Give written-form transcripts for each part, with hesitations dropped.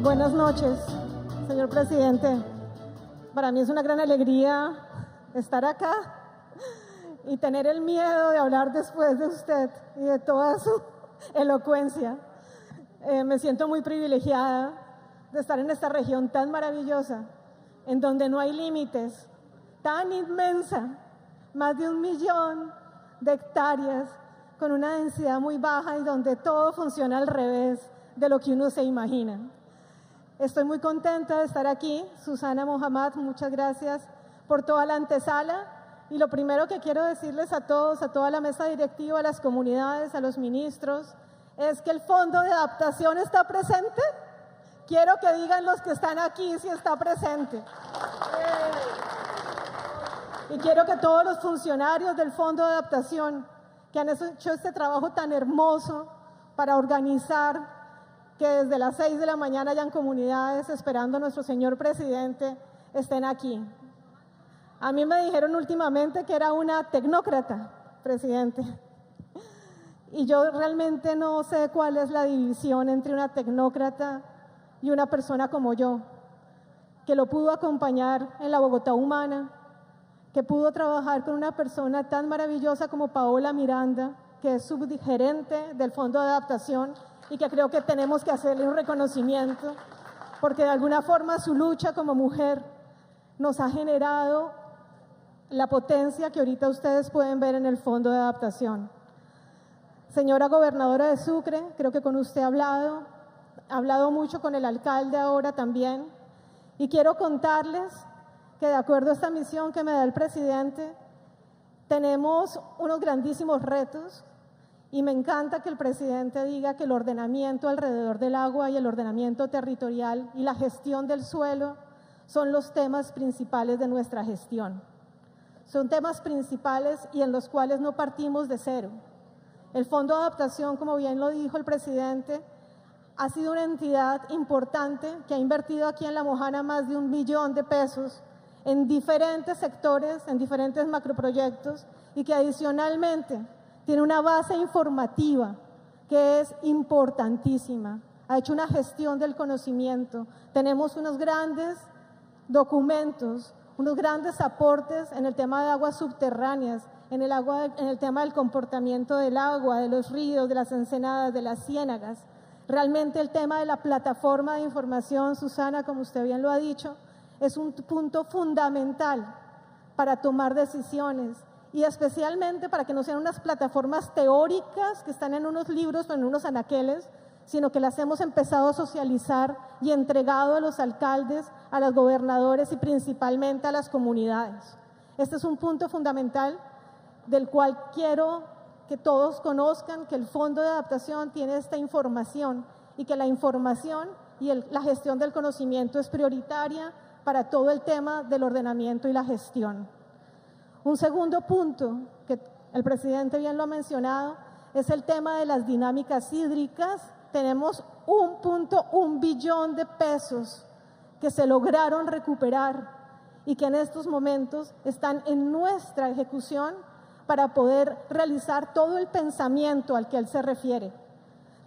Buenas noches, señor presidente. Para mí es una gran alegría estar acá y tener el miedo de hablar después de usted y de toda su elocuencia. Me siento muy privilegiada de estar en esta región tan maravillosa, en donde no hay límites, tan inmensa, más de 1 millón de hectáreas, con una densidad muy baja y donde todo funciona al revés de lo que uno se imagina. Estoy muy contenta de estar aquí. Susana Mohammad, muchas gracias por toda la antesala. Y lo primero que quiero decirles a todos, a toda la mesa directiva, a las comunidades, a los ministros, es que el Fondo de Adaptación está presente. Quiero que digan los que están aquí si está presente. Y quiero que todos los funcionarios del Fondo de Adaptación que han hecho este trabajo tan hermoso para organizar que desde las 6 de la mañana hayan comunidades esperando a nuestro señor presidente, estén aquí. A mí me dijeron últimamente que era una tecnócrata, presidente. Y yo realmente no sé cuál es la división entre una tecnócrata y una persona como yo, que lo pudo acompañar en la Bogotá humana, que pudo trabajar con una persona tan maravillosa como Paola Miranda, que es subgerente del Fondo de Adaptación, y que creo que tenemos que hacerle un reconocimiento, porque de alguna forma su lucha como mujer nos ha generado la potencia que ahorita ustedes pueden ver en el Fondo de Adaptación. Señora gobernadora de Sucre, creo que con usted he hablado mucho con el alcalde ahora también, y quiero contarles que de acuerdo a esta misión que me da el presidente, tenemos unos grandísimos retos. Y me encanta que el presidente diga que el ordenamiento alrededor del agua y el ordenamiento territorial y la gestión del suelo son los temas principales de nuestra gestión. Son temas principales y en los cuales no partimos de cero. El Fondo de Adaptación, como bien lo dijo el presidente, ha sido una entidad importante que ha invertido aquí en La Mojana más de 1 millón de pesos en diferentes sectores, en diferentes macroproyectos y que adicionalmente tiene una base informativa que es importantísima. Ha hecho una gestión del conocimiento. Tenemos unos grandes documentos, unos grandes aportes en el tema de aguas subterráneas, en el tema del comportamiento del agua, de los ríos, de las ensenadas, de las ciénagas. Realmente el tema de la plataforma de información, Susana, como usted bien lo ha dicho, es un punto fundamental para tomar decisiones, y especialmente para que no sean unas plataformas teóricas que están en unos libros o en unos anaqueles, sino que las hemos empezado a socializar y entregado a los alcaldes, a los gobernadores y principalmente a las comunidades. Este es un punto fundamental del cual quiero que todos conozcan que el Fondo de Adaptación tiene esta información y que la información y la gestión del conocimiento es prioritaria para todo el tema del ordenamiento y la gestión. Un segundo punto, que el presidente bien lo ha mencionado, es el tema de las dinámicas hídricas. Tenemos 1.1 billón de pesos que se lograron recuperar y que en estos momentos están en nuestra ejecución para poder realizar todo el pensamiento al que él se refiere.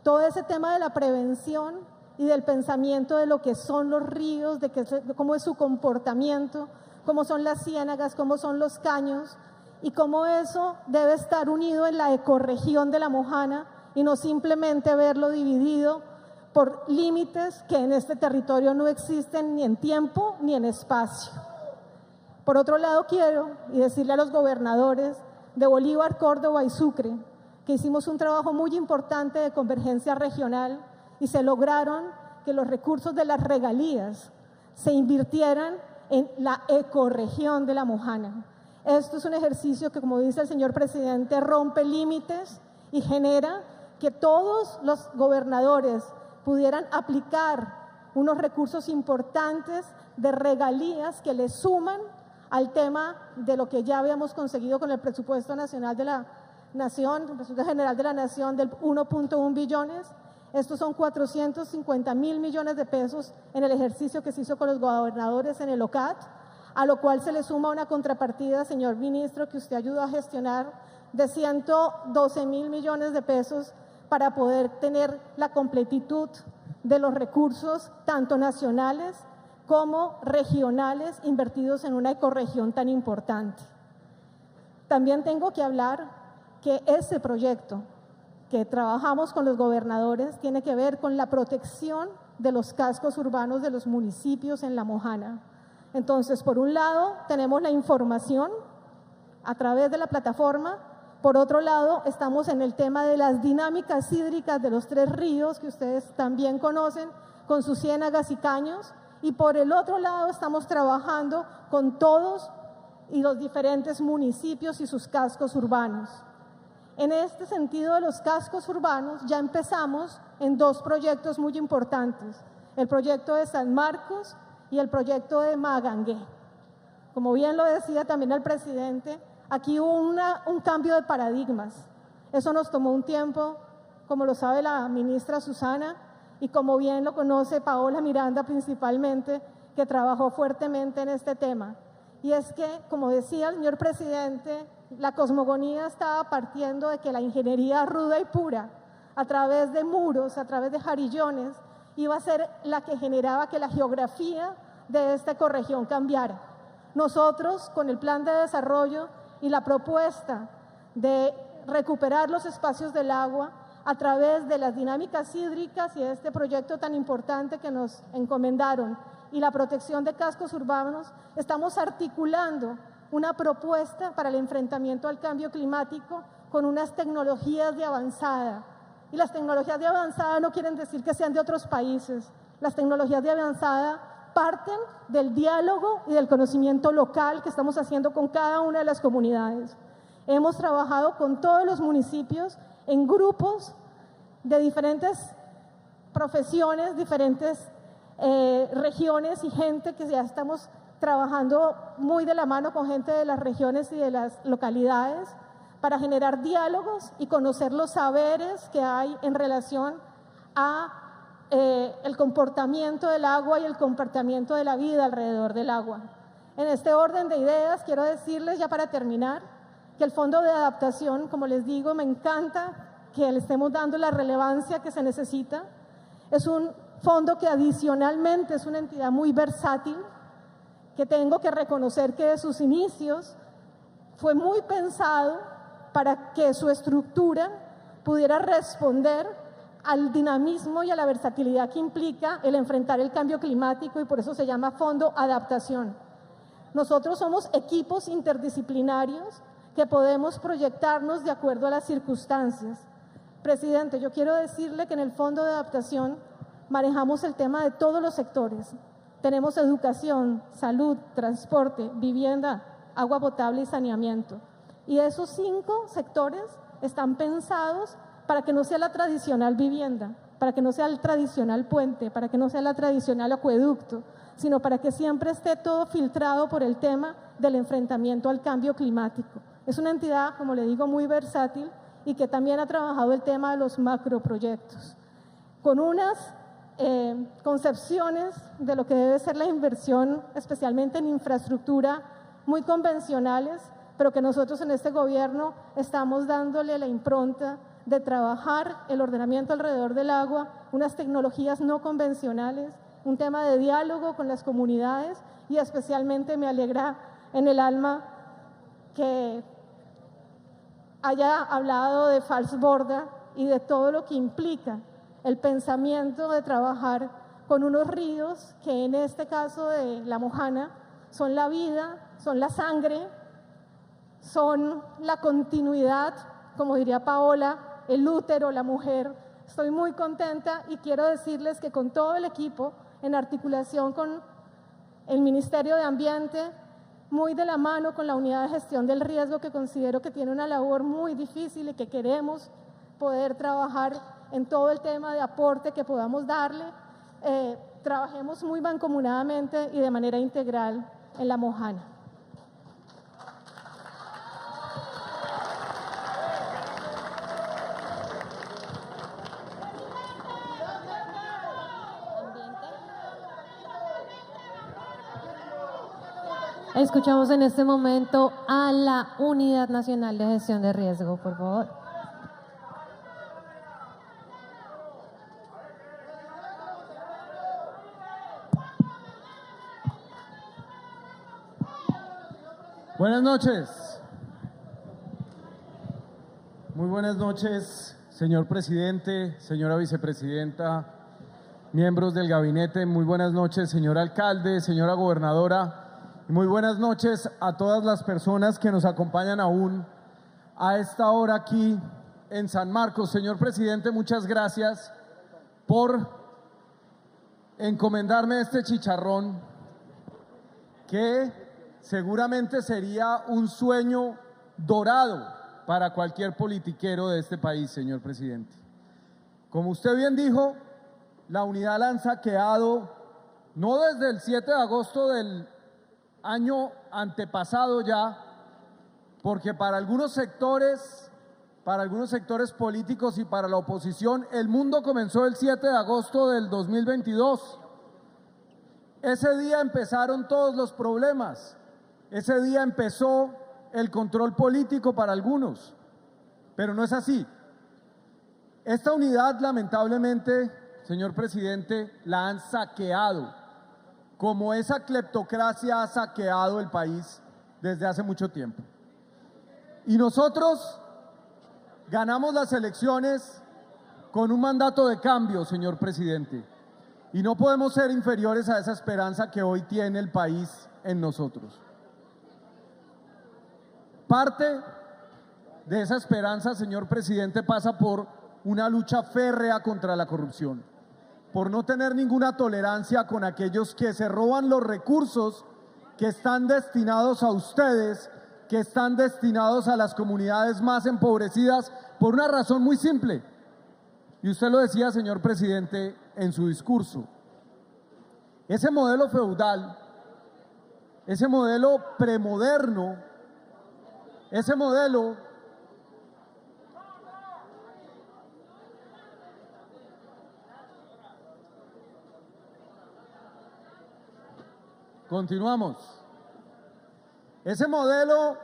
Todo ese tema de la prevención y del pensamiento de lo que son los ríos, de cómo es su comportamiento, cómo son las ciénagas, cómo son los caños y cómo eso debe estar unido en la ecorregión de La Mojana y no simplemente verlo dividido por límites que en este territorio no existen ni en tiempo ni en espacio. Por otro lado, quiero decirle a los gobernadores de Bolívar, Córdoba y Sucre que hicimos un trabajo muy importante de convergencia regional y se lograron que los recursos de las regalías se invirtieran en la ecorregión de La Mojana. Esto es un ejercicio que, como dice el señor presidente, rompe límites y genera que todos los gobernadores pudieran aplicar unos recursos importantes de regalías que le suman al tema de lo que ya habíamos conseguido con el presupuesto nacional de la Nación, el presupuesto general de la Nación del 1.1 billones. Estos son 450.000 millones de pesos en el ejercicio que se hizo con los gobernadores en el OCAT, a lo cual se le suma una contrapartida, señor ministro, que usted ayudó a gestionar de 112.000 millones de pesos para poder tener la completitud de los recursos, tanto nacionales como regionales, invertidos en una ecorregión tan importante. También tengo que hablar que ese proyecto que trabajamos con los gobernadores tiene que ver con la protección de los cascos urbanos de los municipios en La Mojana. Entonces, por un lado, tenemos la información a través de la plataforma. Por otro lado, estamos en el tema de las dinámicas hídricas de los 3 ríos, que ustedes también conocen, con sus ciénagas y caños. Y por el otro lado, estamos trabajando con todos y los diferentes municipios y sus cascos urbanos. En este sentido de los cascos urbanos, ya empezamos en 2 proyectos muy importantes: el proyecto de San Marcos y el proyecto de Magangué. Como bien lo decía también el presidente, aquí hubo un cambio de paradigmas. Eso nos tomó un tiempo, como lo sabe la ministra Susana, y como bien lo conoce Paola Miranda principalmente, que trabajó fuertemente en este tema. Y es que, como decía el señor presidente, la cosmogonía estaba partiendo de que la ingeniería ruda y pura, a través de muros, a través de jarillones, iba a ser la que generaba que la geografía de esta ecorregión cambiara. Nosotros, con el plan de desarrollo y la propuesta de recuperar los espacios del agua a través de las dinámicas hídricas y de este proyecto tan importante que nos encomendaron y la protección de cascos urbanos, estamos articulando una propuesta para el enfrentamiento al cambio climático con unas tecnologías de avanzada. Y las tecnologías de avanzada no quieren decir que sean de otros países. Las tecnologías de avanzada parten del diálogo y del conocimiento local que estamos haciendo con cada una de las comunidades. Hemos trabajado con todos los municipios en grupos de diferentes profesiones, diferentes regiones y gente que ya estamos trabajando muy de la mano con gente de las regiones y de las localidades para generar diálogos y conocer los saberes que hay en relación a el comportamiento del agua y el comportamiento de la vida alrededor del agua. En este orden de ideas, quiero decirles ya para terminar que el Fondo de Adaptación, como les digo, me encanta que le estemos dando la relevancia que se necesita. Es un fondo que adicionalmente es una entidad muy versátil, que tengo que reconocer que de sus inicios fue muy pensado para que su estructura pudiera responder al dinamismo y a la versatilidad que implica el enfrentar el cambio climático, y por eso se llama Fondo Adaptación. Nosotros somos equipos interdisciplinarios que podemos proyectarnos de acuerdo a las circunstancias. Presidente, yo quiero decirle que en el Fondo de Adaptación manejamos el tema de todos los sectores. Tenemos educación, salud, transporte, vivienda, agua potable y saneamiento. Y esos 5 sectores están pensados para que no sea la tradicional vivienda, para que no sea el tradicional puente, para que no sea la tradicional acueducto, sino para que siempre esté todo filtrado por el tema del enfrentamiento al cambio climático. Es una entidad, como le digo, muy versátil y que también ha trabajado el tema de los macroproyectos, con unas concepciones de lo que debe ser la inversión, especialmente en infraestructura, muy convencionales, pero que nosotros en este gobierno estamos dándole la impronta de trabajar el ordenamiento alrededor del agua, unas tecnologías no convencionales, un tema de diálogo con las comunidades, y especialmente me alegra en el alma que haya hablado de Falsborda y de todo lo que implica el pensamiento de trabajar con unos ríos que en este caso de La Mojana son la vida, son la sangre, son la continuidad, como diría Paola, el útero, la mujer. Estoy muy contenta y quiero decirles que con todo el equipo, en articulación con el Ministerio de Ambiente, muy de la mano con la Unidad de Gestión del Riesgo, que considero que tiene una labor muy difícil y que queremos poder trabajar en todo el tema de aporte que podamos darle, trabajemos muy mancomunadamente y de manera integral en La Mojana. Escuchamos en este momento a la Unidad Nacional de Gestión de Riesgo, por favor. Buenas noches. Muy buenas noches, señor presidente, señora vicepresidenta, miembros del gabinete. Muy buenas noches, señor alcalde, señora gobernadora. Y muy buenas noches a todas las personas que nos acompañan aún a esta hora aquí en San Marcos. Señor presidente, muchas gracias por encomendarme este chicharrón que seguramente sería un sueño dorado para cualquier politiquero de este país, señor presidente. Como usted bien dijo, la unidad la han saqueado no desde el 7 de agosto del año antepasado ya, porque para algunos sectores políticos y para la oposición, el mundo comenzó el 7 de agosto del 2022. Ese día empezaron todos los problemas. Ese día empezó el control político para algunos, pero no es así. Esta unidad, lamentablemente, señor presidente, la han saqueado, como esa cleptocracia ha saqueado el país desde hace mucho tiempo. Y nosotros ganamos las elecciones con un mandato de cambio, señor presidente, y no podemos ser inferiores a esa esperanza que hoy tiene el país en nosotros. Parte de esa esperanza, señor presidente, pasa por una lucha férrea contra la corrupción, por no tener ninguna tolerancia con aquellos que se roban los recursos que están destinados a ustedes, que están destinados a las comunidades más empobrecidas, por una razón muy simple. Y usted lo decía, señor presidente, en su discurso. Ese modelo feudal, ese modelo premoderno, ese modelo continuamos. Ese modelo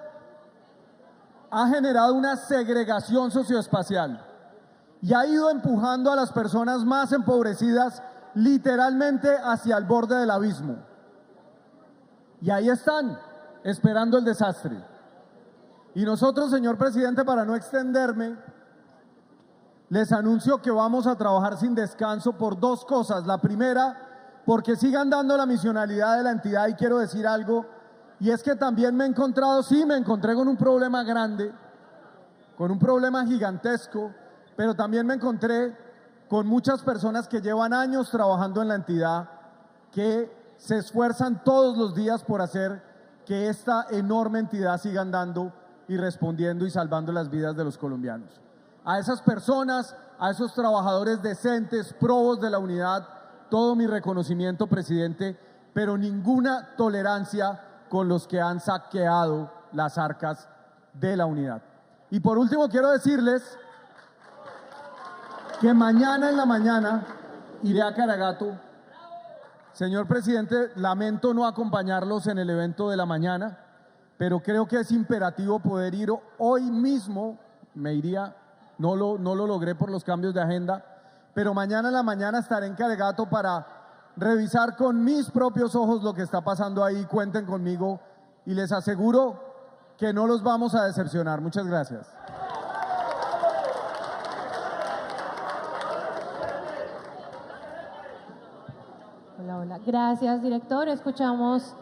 ha generado una segregación socioespacial y ha ido empujando a las personas más empobrecidas literalmente hacia el borde del abismo. Y ahí están, esperando el desastre. Y nosotros, señor presidente, para no extenderme, les anuncio que vamos a trabajar sin descanso por dos cosas. La primera, porque sigan dando la misionalidad de la entidad, y quiero decir algo, y es que también me encontré con un problema grande, con un problema gigantesco, pero también me encontré con muchas personas que llevan años trabajando en la entidad, que se esfuerzan todos los días por hacer que esta enorme entidad siga andando y respondiendo y salvando las vidas de los colombianos. A esas personas, a esos trabajadores decentes, probos de la unidad, todo mi reconocimiento, presidente, pero ninguna tolerancia con los que han saqueado las arcas de la unidad. Y por último, quiero decirles que mañana en la mañana iré a Caragato. Señor presidente, lamento no acompañarlos en el evento de la mañana, pero creo que es imperativo poder ir hoy mismo. Me iría, no lo logré por los cambios de agenda, pero mañana en la mañana estaré en Caragato para revisar con mis propios ojos lo que está pasando ahí. Cuenten conmigo y les aseguro que no los vamos a decepcionar. Muchas gracias. Hola. Gracias, director. Escuchamos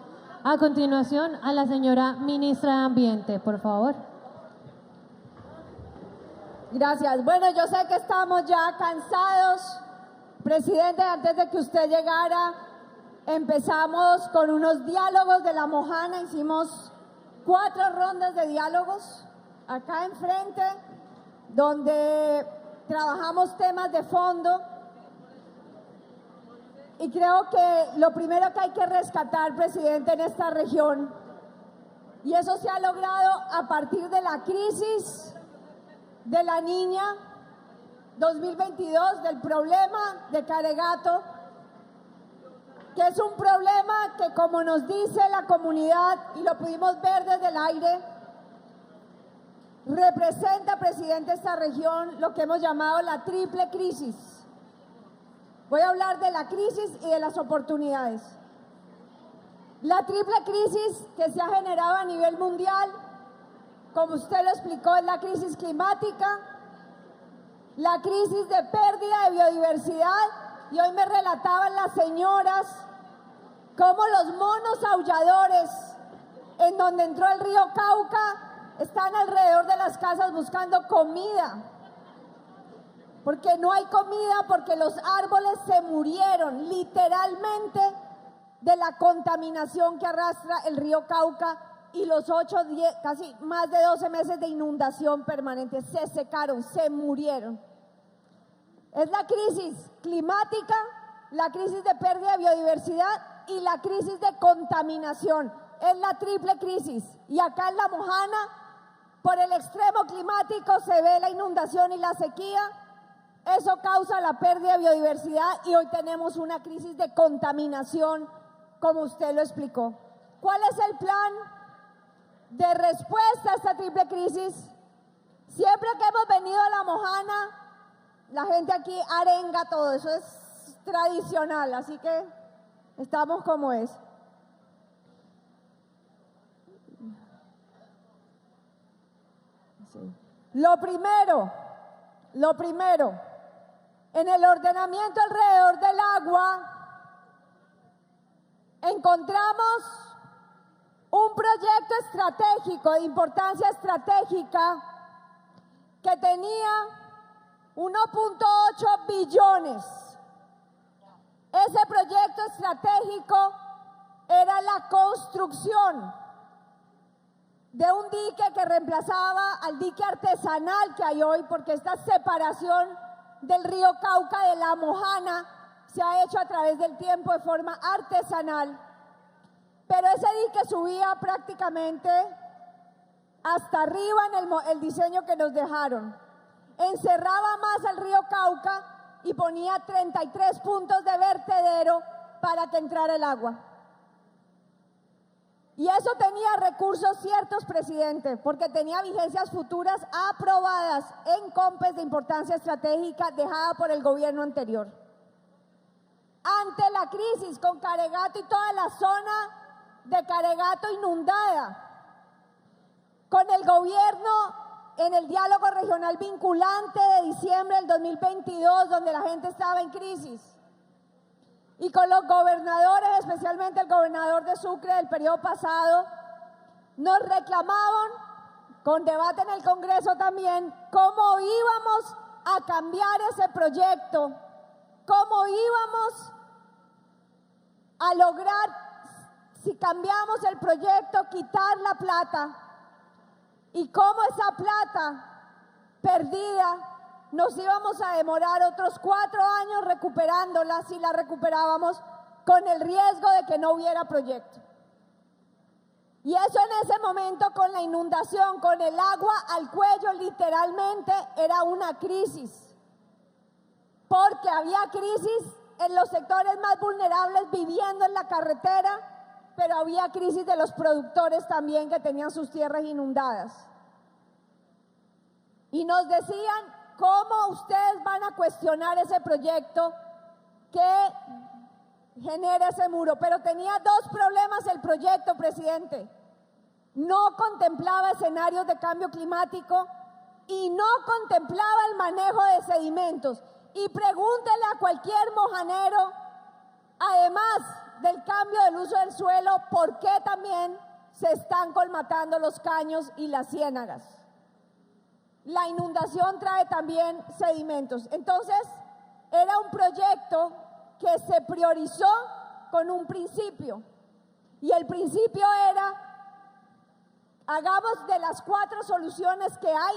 a continuación a la señora ministra de Ambiente, por favor. Gracias. Bueno, yo sé que estamos ya cansados. Presidente, antes de que usted llegara, empezamos con unos diálogos de la Mojana. Hicimos 4 rondas de diálogos acá enfrente, donde trabajamos temas de fondo. Y creo que lo primero que hay que rescatar, presidente, en esta región, y eso se ha logrado a partir de la crisis de la Niña 2022, del problema de Caragato, que es un problema que, como nos dice la comunidad, y lo pudimos ver desde el aire, representa, presidente, esta región, lo que hemos llamado la triple crisis. Voy a hablar de la crisis y de las oportunidades. La triple crisis que se ha generado a nivel mundial, como usted lo explicó, es la crisis climática, la crisis de pérdida de biodiversidad, y hoy me relataban las señoras cómo los monos aulladores en donde entró el río Cauca están alrededor de las casas buscando comida, porque no hay comida, porque los árboles se murieron literalmente de la contaminación que arrastra el río Cauca y los 8, 10, casi más de 12 meses de inundación permanente. Se secaron, se murieron. Es la crisis climática, la crisis de pérdida de biodiversidad y la crisis de contaminación. Es la triple crisis. Y acá en La Mojana, por el extremo climático, se ve la inundación y la sequía. Eso causa la pérdida de biodiversidad y hoy tenemos una crisis de contaminación, como usted lo explicó. ¿Cuál es el plan de respuesta a esta triple crisis? Siempre que hemos venido a La Mojana, la gente aquí arenga todo, eso es tradicional, así que estamos como es. Sí. Lo primero, en el ordenamiento alrededor del agua, encontramos un proyecto estratégico de importancia estratégica que tenía 1.8 billones. Ese proyecto estratégico era la construcción de un dique que reemplazaba al dique artesanal que hay hoy, porque esta separación del río Cauca de La Mojana se ha hecho a través del tiempo de forma artesanal. Pero ese dique subía prácticamente hasta arriba en el diseño que nos dejaron. Encerraba más el río Cauca y ponía 33 puntos de vertedero para que entrara el agua. Y eso tenía recursos ciertos, presidente, porque tenía vigencias futuras aprobadas en COMPES de importancia estratégica dejada por el gobierno anterior. Ante la crisis con Caregato y toda la zona de Caregato inundada, con el gobierno en el diálogo regional vinculante de diciembre del 2022, donde la gente estaba en crisis, y con los gobernadores, especialmente el gobernador de Sucre del periodo pasado, nos reclamaban, con debate en el Congreso también, cómo íbamos a cambiar ese proyecto, cómo íbamos a lograr, si cambiamos el proyecto, quitar la plata, y cómo esa plata perdida nos íbamos a demorar otros 4 años recuperándola si la recuperábamos, con el riesgo de que no hubiera proyecto. Y eso en ese momento, con la inundación, con el agua al cuello, literalmente era una crisis, porque había crisis en los sectores más vulnerables viviendo en la carretera, pero había crisis de los productores también que tenían sus tierras inundadas. Y nos decían, ¿cómo ustedes van a cuestionar ese proyecto que genera ese muro? Pero tenía 2 problemas el proyecto, presidente. No contemplaba escenarios de cambio climático y no contemplaba el manejo de sedimentos. Y pregúntele a cualquier mojanero, además del cambio del uso del suelo, ¿por qué también se están colmatando los caños y las ciénagas? La inundación trae también sedimentos. Entonces, era un proyecto que se priorizó con un principio. Y el principio era, hagamos de las 4 soluciones que hay,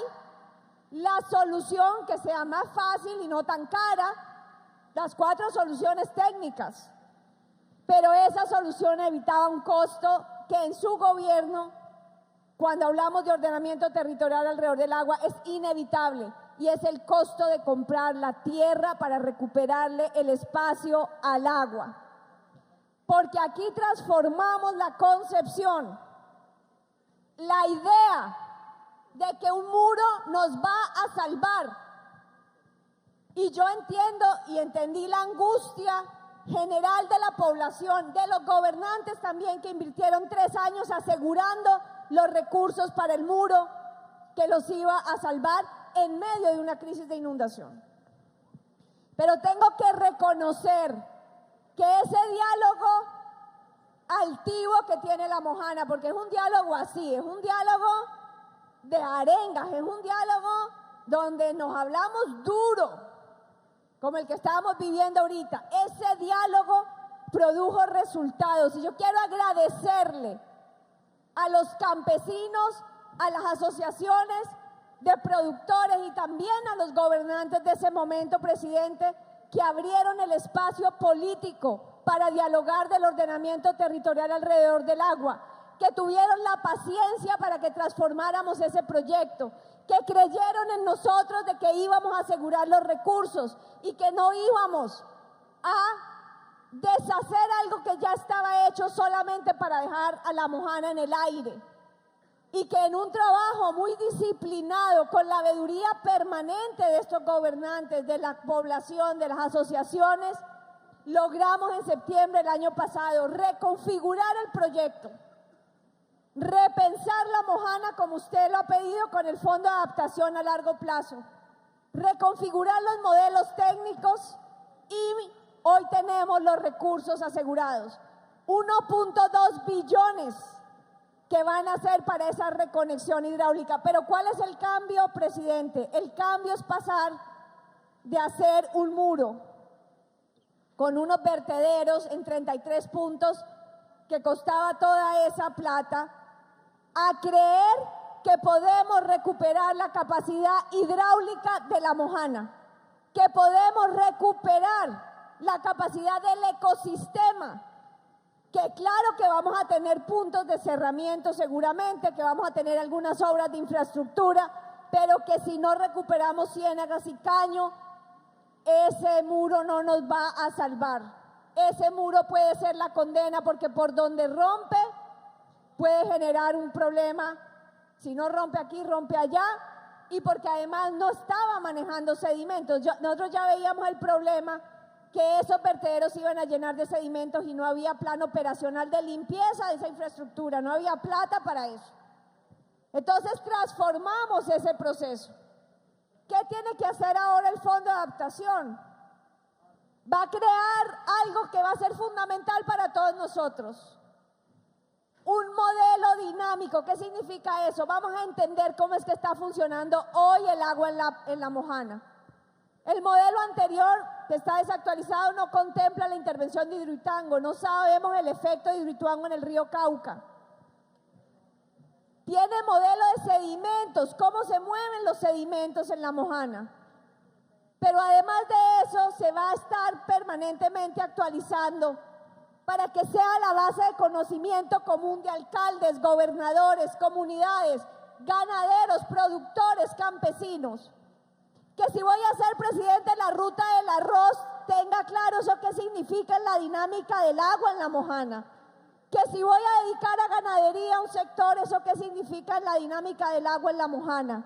la solución que sea más fácil y no tan cara, las 4 soluciones técnicas. Pero esa solución evitaba un costo que en su gobierno, cuando hablamos de ordenamiento territorial alrededor del agua, es inevitable, y es el costo de comprar la tierra para recuperarle el espacio al agua. Porque aquí transformamos la concepción, la idea de que un muro nos va a salvar. Y yo entiendo y entendí la angustia general de la población, de los gobernantes también que invirtieron 3 años asegurando los recursos para el muro que los iba a salvar en medio de una crisis de inundación. Pero tengo que reconocer que ese diálogo altivo que tiene La Mojana, porque es un diálogo así, es un diálogo de arengas, es un diálogo donde nos hablamos duro, como el que estábamos viviendo ahorita. Ese diálogo produjo resultados y yo quiero agradecerle a los campesinos, a las asociaciones de productores y también a los gobernantes de ese momento, presidente, que abrieron el espacio político para dialogar del ordenamiento territorial alrededor del agua, que tuvieron la paciencia para que transformáramos ese proyecto, que creyeron en nosotros de que íbamos a asegurar los recursos y que no íbamos a deshacer algo que ya estaba hecho solamente para dejar a La Mojana en el aire. Y que en un trabajo muy disciplinado, con la veeduría permanente de estos gobernantes, de la población, de las asociaciones, logramos en septiembre del año pasado reconfigurar el proyecto, repensar La Mojana como usted lo ha pedido con el Fondo de Adaptación a Largo Plazo, reconfigurar los modelos técnicos y hoy tenemos los recursos asegurados, 1.2 billones que van a hacer para esa reconexión hidráulica. Pero ¿cuál es el cambio, presidente? El cambio es pasar de hacer un muro con unos vertederos en 33 puntos que costaba toda esa plata, a creer que podemos recuperar la capacidad hidráulica de La Mojana, que podemos recuperar la capacidad del ecosistema, que claro que vamos a tener puntos de cerramiento seguramente, que vamos a tener algunas obras de infraestructura, pero que si no recuperamos ciénagas y caño, ese muro no nos va a salvar. Ese muro puede ser la condena porque por donde rompe puede generar un problema. Si no rompe aquí, rompe allá, y porque además no estaba manejando sedimentos. Nosotros ya veíamos el problema que esos vertederos iban a llenar de sedimentos y no había plan operacional de limpieza de esa infraestructura, no había plata para eso. Entonces transformamos ese proceso. ¿Qué tiene que hacer ahora el Fondo de Adaptación? Va a crear algo que va a ser fundamental para todos nosotros. Un modelo dinámico. ¿Qué significa eso? Vamos a entender cómo es que está funcionando hoy el agua en la Mojana. El modelo anterior, que está desactualizado, no contempla la intervención de Hidroituango. No sabemos el efecto de Hidroituango en el río Cauca. Tiene modelo de sedimentos, cómo se mueven los sedimentos en La Mojana. Pero además de eso, se va a estar permanentemente actualizando para que sea la base de conocimiento común de alcaldes, gobernadores, comunidades, ganaderos, productores, campesinos. Que si voy a ser presidente de la ruta del arroz, tenga claro eso qué significa en la dinámica del agua en La Mojana. Que si voy a dedicar a ganadería a un sector, eso qué significa en la dinámica del agua en La Mojana.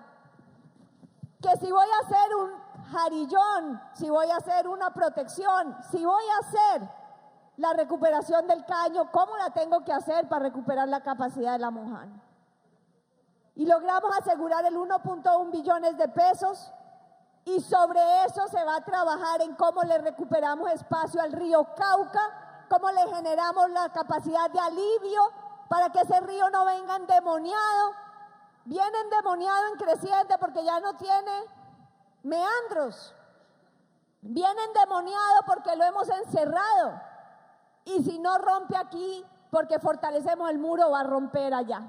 Que si voy a hacer un jarillón, si voy a hacer una protección, si voy a hacer la recuperación del caño, ¿cómo la tengo que hacer para recuperar la capacidad de La Mojana? Y logramos asegurar el 1.1 billones de pesos. Y sobre eso se va a trabajar en cómo le recuperamos espacio al río Cauca, cómo le generamos la capacidad de alivio para que ese río no venga endemoniado. Viene endemoniado en creciente porque ya no tiene meandros. Viene endemoniado porque lo hemos encerrado. Y si no rompe aquí, porque fortalecemos el muro, va a romper allá.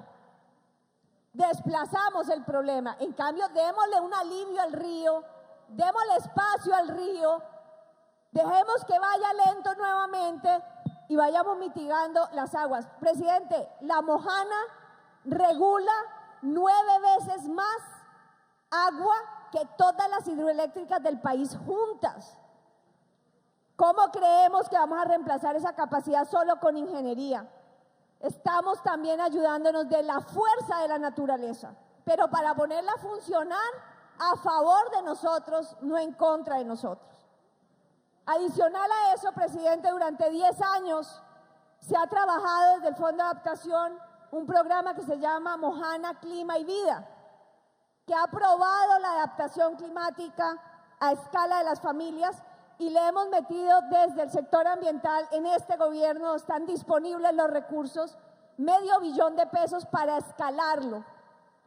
Desplazamos el problema. En cambio, démosle un alivio al río. Démosle espacio al río, dejemos que vaya lento nuevamente y vayamos mitigando las aguas. Presidente, La Mojana regula 9 veces más agua que todas las hidroeléctricas del país juntas. ¿Cómo creemos que vamos a reemplazar esa capacidad solo con ingeniería? Estamos también ayudándonos de la fuerza de la naturaleza, pero para ponerla a funcionar a favor de nosotros, no en contra de nosotros. Adicional a eso, presidente, durante 10 años se ha trabajado desde el Fondo de Adaptación un programa que se llama Mojana Clima y Vida, que ha probado la adaptación climática a escala de las familias y le hemos metido desde el sector ambiental en este gobierno, están disponibles los recursos, $500 millones para escalarlo.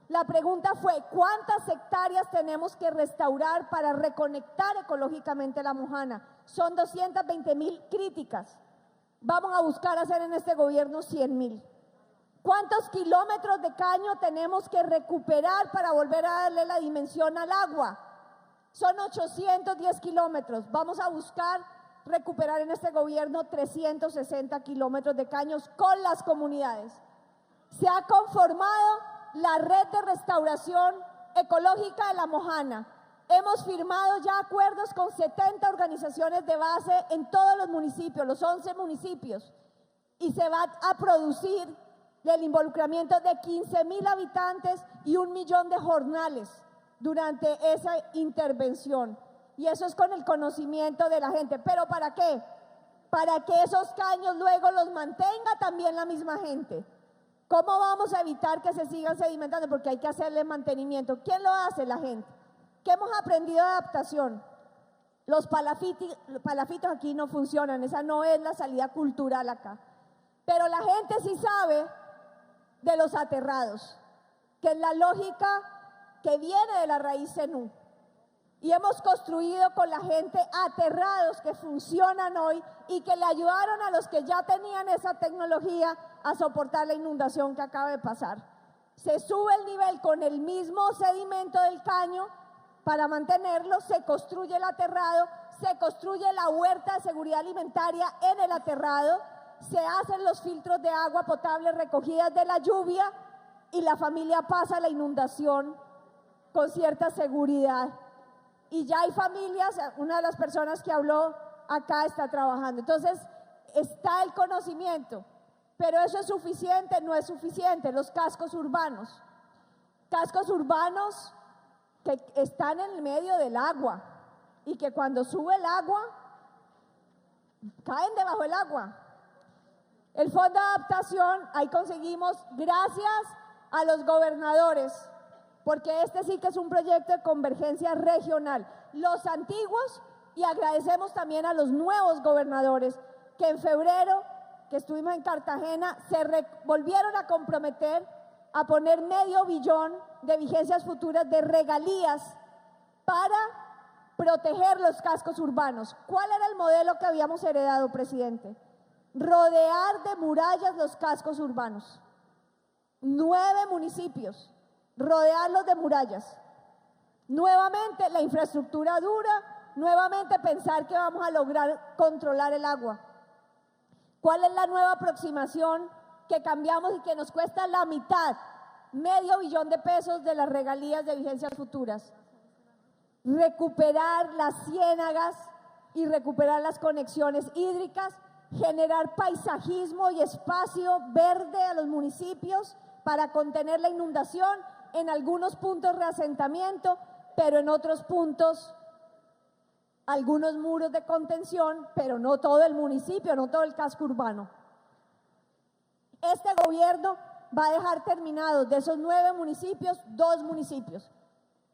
La pregunta fue, ¿cuántas hectáreas tenemos que restaurar para reconectar ecológicamente la Mojana? Son 220.000 críticas. Vamos a buscar hacer en este gobierno 100.000. ¿Cuántos kilómetros de caño tenemos que recuperar para volver a darle la dimensión al agua? Son 810 kilómetros. Vamos a buscar recuperar en este gobierno 360 kilómetros de caños con las comunidades. Se ha conformado la red de restauración ecológica de la Mojana. Hemos firmado ya acuerdos con 70 organizaciones de base en todos los municipios, los 11 municipios, y se va a producir el involucramiento de 15.000 habitantes y 1 millón de jornales durante esa intervención. Y eso es con el conocimiento de la gente. ¿Pero para qué? Para que esos caños luego los mantenga también la misma gente. ¿Cómo vamos a evitar que se sigan sedimentando? Porque hay que hacerle mantenimiento. ¿Quién lo hace? La gente. ¿Qué hemos aprendido de adaptación? Los palafitos aquí no funcionan, esa no es la salida cultural acá. Pero la gente sí sabe de los aterrados, que es la lógica que viene de la raíz zenú. Y hemos construido con la gente aterrados que funcionan hoy y que le ayudaron a los que ya tenían esa tecnología a soportar la inundación que acaba de pasar. Se sube el nivel con el mismo sedimento del caño para mantenerlo, se construye el aterrado, se construye la huerta de seguridad alimentaria en el aterrado, se hacen los filtros de agua potable recogidas de la lluvia y la familia pasa la inundación con cierta seguridad. Y ya hay familias, una de las personas que habló acá está trabajando. Entonces, está el conocimiento, pero eso es suficiente, no es suficiente. Los cascos urbanos que están en el medio del agua y que cuando sube el agua, caen debajo del agua. El Fondo de Adaptación, ahí conseguimos, gracias a los gobernadores, porque este sí que es un proyecto de convergencia regional. Los antiguos, y agradecemos también a los nuevos gobernadores, que en febrero, que estuvimos en Cartagena, se volvieron a comprometer a poner $500 millones de vigencias futuras de regalías para proteger los cascos urbanos. ¿Cuál era el modelo que habíamos heredado, presidente? Rodear de murallas los cascos urbanos. 9 municipios, rodearlos de murallas. Nuevamente la infraestructura dura, nuevamente pensar que vamos a lograr controlar el agua. ¿Cuál es la nueva aproximación que cambiamos y que nos cuesta la mitad? $500 millones de las regalías de vigencias futuras. Recuperar las ciénagas y recuperar las conexiones hídricas, generar paisajismo y espacio verde a los municipios para contener la inundación, en algunos puntos reasentamiento, pero en otros puntos algunos muros de contención, pero no todo el municipio, no todo el casco urbano. Este gobierno va a dejar terminados de esos 9 municipios, 2 municipios.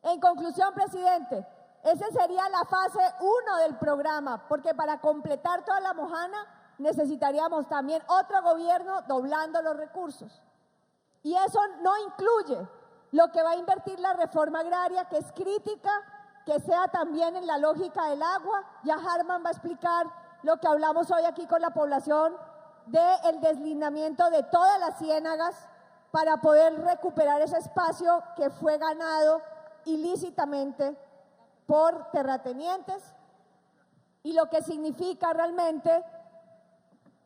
En conclusión, presidente, esa sería la fase 1 del programa, porque para completar toda la Mojana necesitaríamos también otro gobierno doblando los recursos. Y eso no incluye lo que va a invertir la reforma agraria, que es crítica, que sea también en la lógica del agua. Ya Harman va a explicar lo que hablamos hoy aquí con la población del deslindamiento de todas las ciénagas para poder recuperar ese espacio que fue ganado ilícitamente por terratenientes, y lo que significa realmente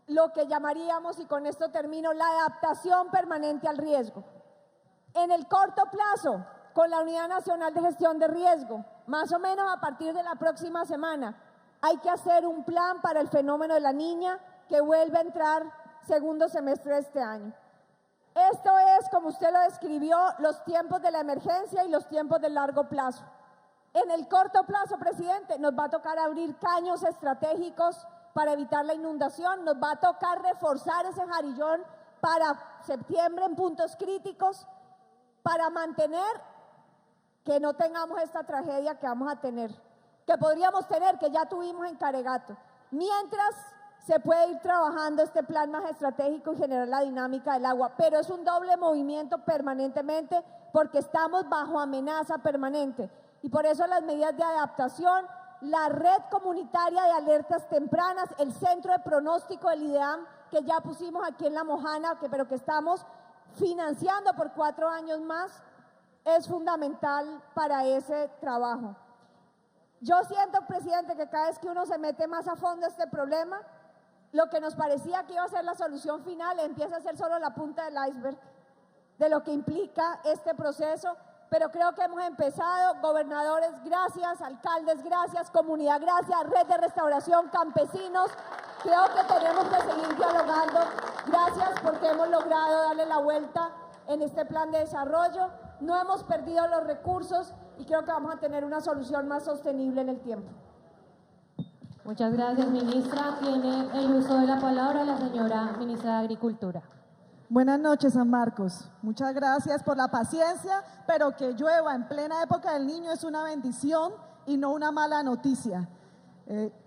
lo que llamaríamos, y con esto termino, la adaptación permanente al riesgo. En el corto plazo, con la Unidad Nacional de Gestión de Riesgo, más o menos a partir de la próxima semana, hay que hacer un plan para el fenómeno de la Niña que vuelve a entrar segundo semestre de este año. Esto es, como usted lo describió, los tiempos de la emergencia y los tiempos de largo plazo. En el corto plazo, presidente, nos va a tocar abrir caños estratégicos para evitar la inundación, nos va a tocar reforzar ese jarillón para septiembre en puntos críticos, para mantener que no tengamos esta tragedia que vamos a tener, que podríamos tener, que ya tuvimos en Caregato. Mientras se puede ir trabajando este plan más estratégico y generar la dinámica del agua, pero es un doble movimiento permanentemente porque estamos bajo amenaza permanente. Y por eso las medidas de adaptación, la red comunitaria de alertas tempranas, el centro de pronóstico del IDEAM, que ya pusimos aquí en La Mojana, pero que estamos financiando por 4 años más, es fundamental para ese trabajo. Yo siento, presidente, que cada vez que uno se mete más a fondo a este problema, lo que nos parecía que iba a ser la solución final empieza a ser solo la punta del iceberg de lo que implica este proceso. Pero creo que hemos empezado, gobernadores, gracias, alcaldes, gracias, comunidad, gracias, red de restauración, campesinos, creo que tenemos que seguir dialogando, gracias porque hemos logrado darle la vuelta en este plan de desarrollo, no hemos perdido los recursos y creo que vamos a tener una solución más sostenible en el tiempo. Muchas gracias, ministra. Tiene el uso de la palabra la señora ministra de Agricultura. Buenas noches, San Marcos. Muchas gracias por la paciencia, pero que llueva en plena época del Niño es una bendición y no una mala noticia.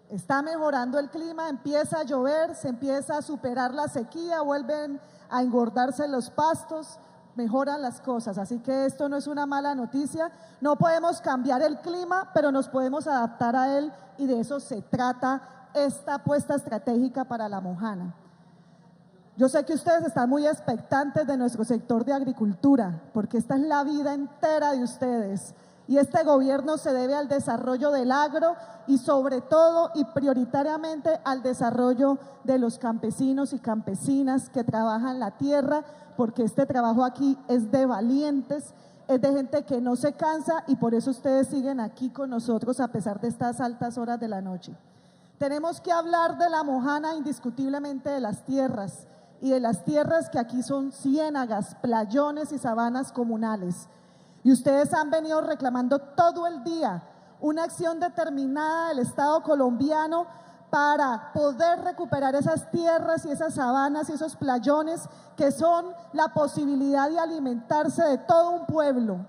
Está mejorando el clima, empieza a llover, se empieza a superar la sequía, vuelven a engordarse los pastos, mejoran las cosas. Así que esto no es una mala noticia. No podemos cambiar el clima, pero nos podemos adaptar a él y de eso se trata esta apuesta estratégica para La Mojana. Yo sé que ustedes están muy expectantes de nuestro sector de agricultura, porque esta es la vida entera de ustedes. Y este gobierno se debe al desarrollo del agro y sobre todo y prioritariamente al desarrollo de los campesinos y campesinas que trabajan la tierra, porque este trabajo aquí es de valientes, es de gente que no se cansa y por eso ustedes siguen aquí con nosotros a pesar de estas altas horas de la noche. Tenemos que hablar de La Mojana indiscutiblemente de las tierras. Y de las tierras que aquí son ciénagas, playones y sabanas comunales. Y ustedes han venido reclamando todo el día una acción determinada del Estado colombiano para poder recuperar esas tierras y esas sabanas y esos playones que son la posibilidad de alimentarse de todo un pueblo.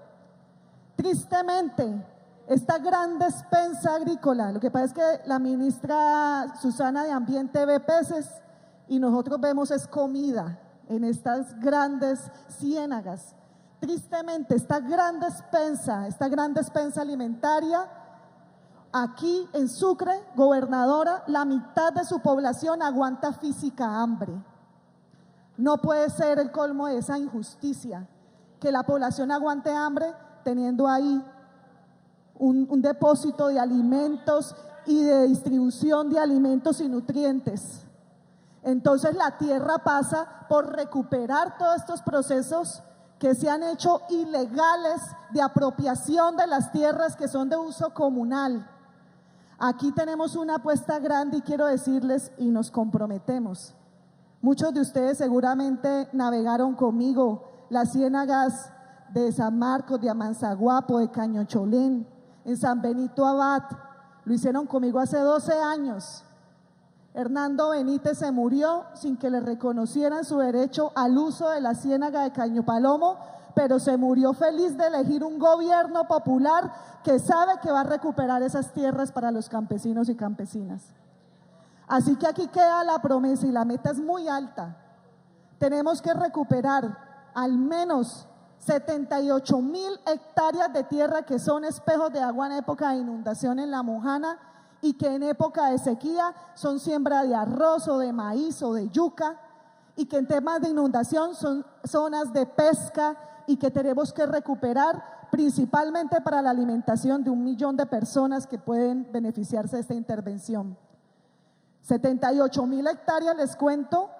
Tristemente, esta gran despensa agrícola, lo que pasa es que la ministra Susana de Ambiente ve peces, y nosotros vemos es comida en estas grandes ciénagas. Tristemente, esta gran despensa alimentaria, aquí en Sucre, gobernadora, la mitad de su población aguanta física hambre. No puede ser el colmo de esa injusticia, que la población aguante hambre teniendo ahí un depósito de alimentos y de distribución de alimentos y nutrientes. Entonces la tierra pasa por recuperar todos estos procesos que se han hecho ilegales de apropiación de las tierras que son de uso comunal. Aquí tenemos una apuesta grande y quiero decirles y nos comprometemos. Muchos de ustedes seguramente navegaron conmigo las ciénagas de San Marcos, de Amanzaguapo, de Cañocholén, en San Benito Abad. Lo hicieron conmigo hace 12 años. Hernando Benítez se murió sin que le reconocieran su derecho al uso de la ciénaga de Cañopalomo, pero se murió feliz de elegir un gobierno popular que sabe que va a recuperar esas tierras para los campesinos y campesinas. Así que aquí queda la promesa y la meta es muy alta. Tenemos que recuperar al menos 78.000 hectáreas de tierra que son espejos de agua en época de inundación en La Mojana, y que en época de sequía son siembra de arroz o de maíz o de yuca, y que en temas de inundación son zonas de pesca y que tenemos que recuperar principalmente para la alimentación de 1 millón de personas que pueden beneficiarse de esta intervención. 78.000 hectáreas, les cuento,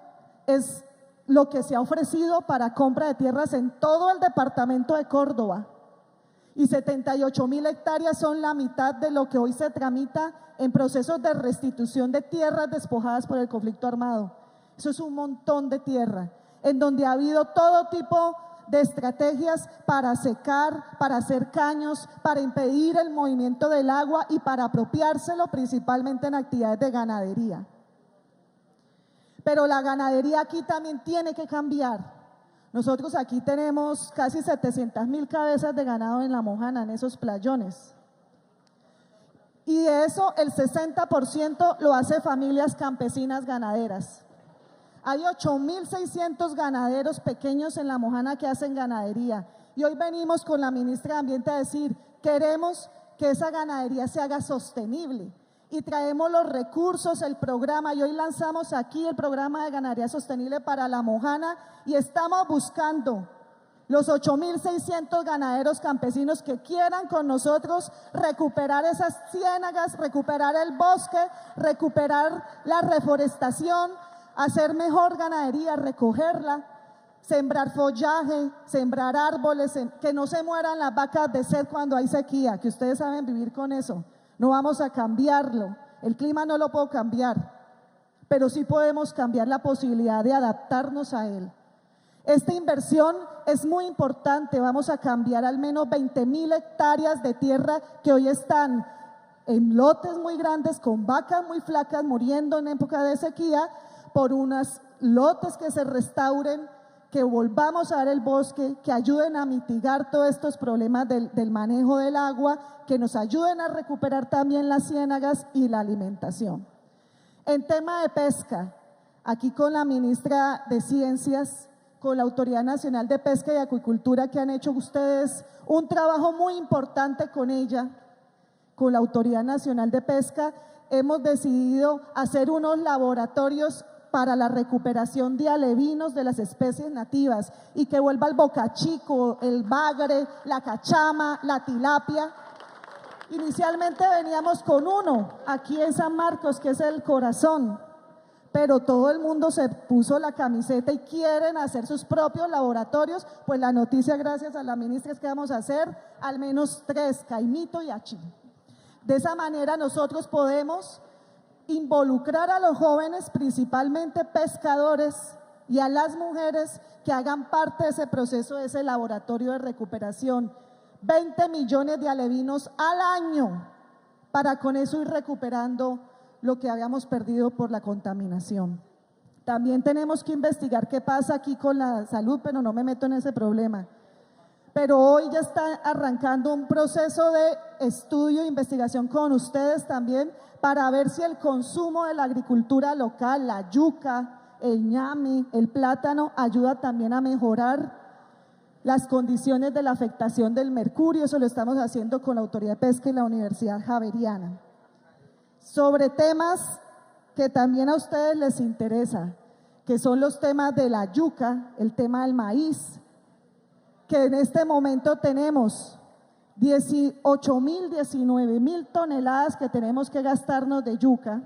es lo que se ha ofrecido para compra de tierras en todo el departamento de Córdoba. Y 78.000 hectáreas son la mitad de lo que hoy se tramita en procesos de restitución de tierras despojadas por el conflicto armado. Eso es un montón de tierra, en donde ha habido todo tipo de estrategias para secar, para hacer caños, para impedir el movimiento del agua y para apropiárselo principalmente en actividades de ganadería. Pero la ganadería aquí también tiene que cambiar. Nosotros aquí tenemos casi 700.000 cabezas de ganado en La Mojana, en esos playones. Y de eso el 60% lo hace familias campesinas ganaderas. Hay 8.600 ganaderos pequeños en La Mojana que hacen ganadería. Y hoy venimos con la ministra de Ambiente a decir, queremos que esa ganadería se haga sostenible. Y traemos los recursos, el programa, y hoy lanzamos aquí el programa de ganadería sostenible para La Mojana y estamos buscando los 8.600 ganaderos campesinos que quieran con nosotros recuperar esas ciénagas, recuperar el bosque, recuperar la reforestación, hacer mejor ganadería, recogerla, sembrar follaje, sembrar árboles, que no se mueran las vacas de sed cuando hay sequía, que ustedes saben vivir con eso. No vamos a cambiarlo, el clima no lo puedo cambiar, pero sí podemos cambiar la posibilidad de adaptarnos a él. Esta inversión es muy importante, vamos a cambiar al menos 20.000 hectáreas de tierra que hoy están en lotes muy grandes con vacas muy flacas muriendo en época de sequía, por unos lotes que se restauren, que volvamos a dar el bosque, que ayuden a mitigar todos estos problemas del manejo del agua, que nos ayuden a recuperar también las ciénagas y la alimentación. En tema de pesca, aquí con la ministra de Ciencias, con la Autoridad Nacional de Pesca y Acuicultura, que han hecho ustedes un trabajo muy importante con ella, con la Autoridad Nacional de Pesca, hemos decidido hacer unos laboratorios para la recuperación de alevinos de las especies nativas y que vuelva el bocachico, el bagre, la cachama, la tilapia. Inicialmente veníamos con uno aquí en San Marcos, que es el corazón, pero todo el mundo se puso la camiseta y quieren hacer sus propios laboratorios. Pues la noticia, gracias a la ministra, es que vamos a hacer al menos 3, caimito y achi. De esa manera nosotros podemos involucrar a los jóvenes, principalmente pescadores, y a las mujeres que hagan parte de ese proceso, de ese laboratorio de recuperación. 20 millones de alevinos al año para con eso ir recuperando lo que habíamos perdido por la contaminación. También tenemos que investigar qué pasa aquí con la salud, pero no me meto en ese problema. Pero hoy ya está arrancando un proceso de estudio e investigación con ustedes también para ver si el consumo de la agricultura local, la yuca, el ñame, el plátano, ayuda también a mejorar las condiciones de la afectación del mercurio. Eso lo estamos haciendo con la Autoridad de Pesca y la Universidad Javeriana. Sobre temas que también a ustedes les interesa, que son los temas de la yuca, el tema del maíz, que en este momento tenemos 18.000, 19.000 toneladas que tenemos que gastarnos de yuca,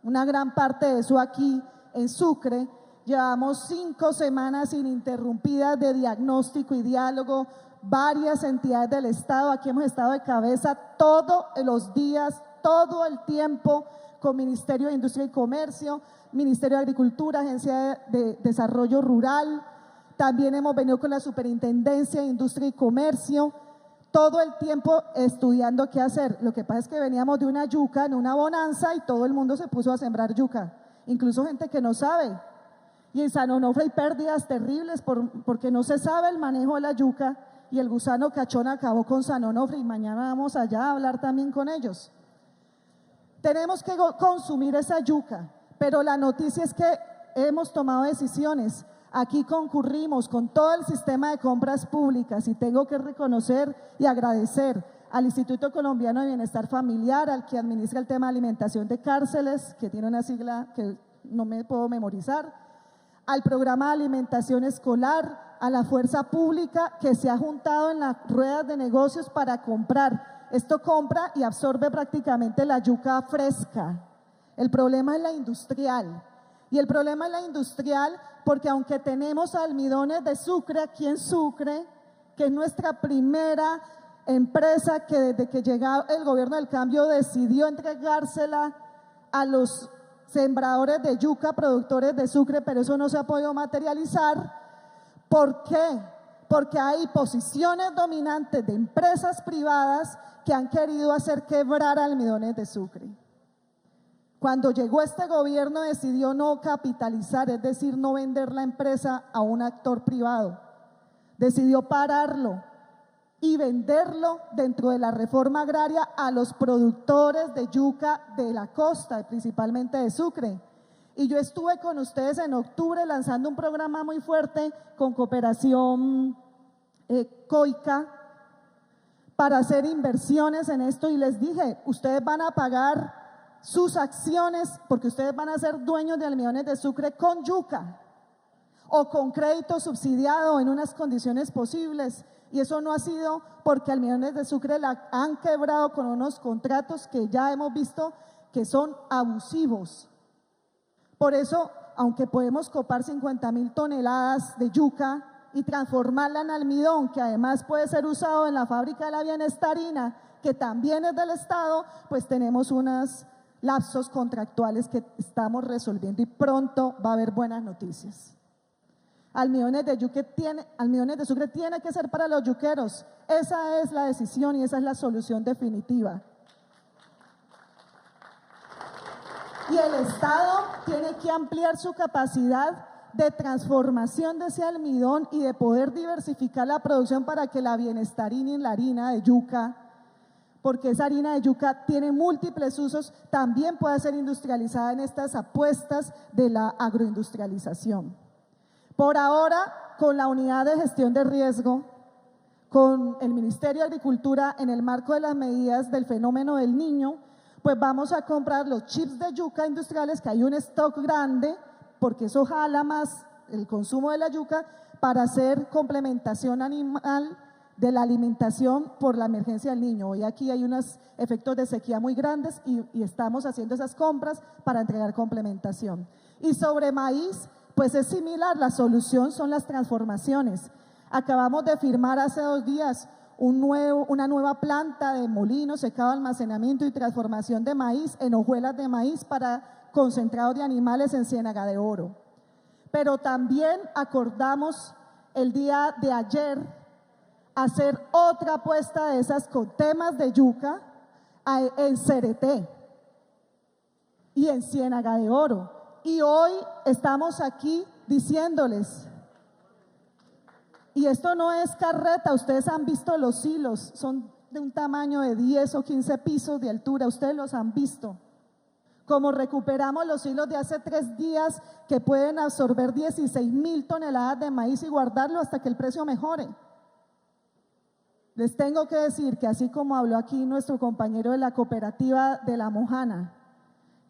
una gran parte de eso aquí en Sucre. Llevamos 5 semanas ininterrumpidas de diagnóstico y diálogo, varias entidades del Estado, aquí hemos estado de cabeza todos los días, todo el tiempo, con Ministerio de Industria y Comercio, Ministerio de Agricultura, Agencia de Desarrollo Rural, también hemos venido con la Superintendencia de Industria y Comercio, todo el tiempo estudiando qué hacer. Lo que pasa es que veníamos de una yuca, en una bonanza, y todo el mundo se puso a sembrar yuca, incluso gente que no sabe. Y en San Onofre hay pérdidas terribles porque no se sabe el manejo de la yuca, y el gusano cachón acabó con San Onofre, y mañana vamos allá a hablar también con ellos. Tenemos que consumir esa yuca, pero la noticia es que hemos tomado decisiones. Aquí concurrimos con todo el sistema de compras públicas y tengo que reconocer y agradecer al Instituto Colombiano de Bienestar Familiar, al que administra el tema de alimentación de cárceles, que tiene una sigla que no me puedo memorizar, al programa de alimentación escolar, a la fuerza pública que se ha juntado en las ruedas de negocios para comprar. Esto compra y absorbe prácticamente la yuca fresca. El problema es la industrial. Y el problema es la industrial porque aunque tenemos almidones de Sucre aquí en Sucre, que es nuestra primera empresa que desde que llegó el gobierno del cambio decidió entregársela a los sembradores de yuca, productores de Sucre, pero eso no se ha podido materializar. ¿Por qué? porque hay posiciones dominantes de empresas privadas que han querido hacer quebrar Almidones de Sucre. Cuando llegó este gobierno decidió no capitalizar, es decir, no vender la empresa a un actor privado. Decidió pararlo y venderlo dentro de la reforma agraria a los productores de yuca de la costa, principalmente de Sucre. Y yo estuve con ustedes en octubre lanzando un programa muy fuerte con Cooperación COICA para hacer inversiones en esto y les dije, ustedes van a pagar sus acciones porque ustedes van a ser dueños de Almidones de Sucre con yuca o con crédito subsidiado en unas condiciones posibles. Y eso no ha sido porque Almidones de Sucre la han quebrado con unos contratos que ya hemos visto que son abusivos. Por eso, aunque podemos copar 50.000 toneladas de yuca y transformarla en almidón, que además puede ser usado en la fábrica de la Bienestarina, que también es del Estado, pues tenemos unos lapsos contractuales que estamos resolviendo y pronto va a haber buenas noticias. Almidones de Sucre tiene que ser para los yuqueros. Esa es la decisión y esa es la solución definitiva. Y el Estado tiene que ampliar su capacidad de transformación de ese almidón y de poder diversificar la producción para que la Bienestarina y la harina de yuca, porque esa harina de yuca tiene múltiples usos, también pueda ser industrializada en estas apuestas de la agroindustrialización. Por ahora, con la unidad de gestión de riesgo, con el Ministerio de Agricultura en el marco de las medidas del fenómeno del Niño, pues vamos a comprar los chips de yuca industriales, que hay un stock grande, porque eso jala más el consumo de la yuca, para hacer complementación animal de la alimentación por la emergencia del Niño. Hoy aquí hay unos efectos de sequía muy grandes y estamos haciendo esas compras para entregar complementación. Y sobre maíz, pues es similar, la solución son las transformaciones. Acabamos de firmar hace 2 días una nueva planta de molino, secado, almacenamiento y transformación de maíz en hojuelas de maíz para concentrados de animales en Ciénaga de Oro. Pero también acordamos el día de ayer hacer otra apuesta de esas con temas de yuca en Cereté y en Ciénaga de Oro. Y hoy estamos aquí diciéndoles, y esto no es carreta, ustedes han visto los hilos, son de un tamaño de 10 o 15 pisos de altura, ustedes los han visto. Como recuperamos los hilos de hace 3 días que pueden absorber 16.000 toneladas de maíz y guardarlo hasta que el precio mejore. Les tengo que decir que así como habló aquí nuestro compañero de la cooperativa de La Mojana,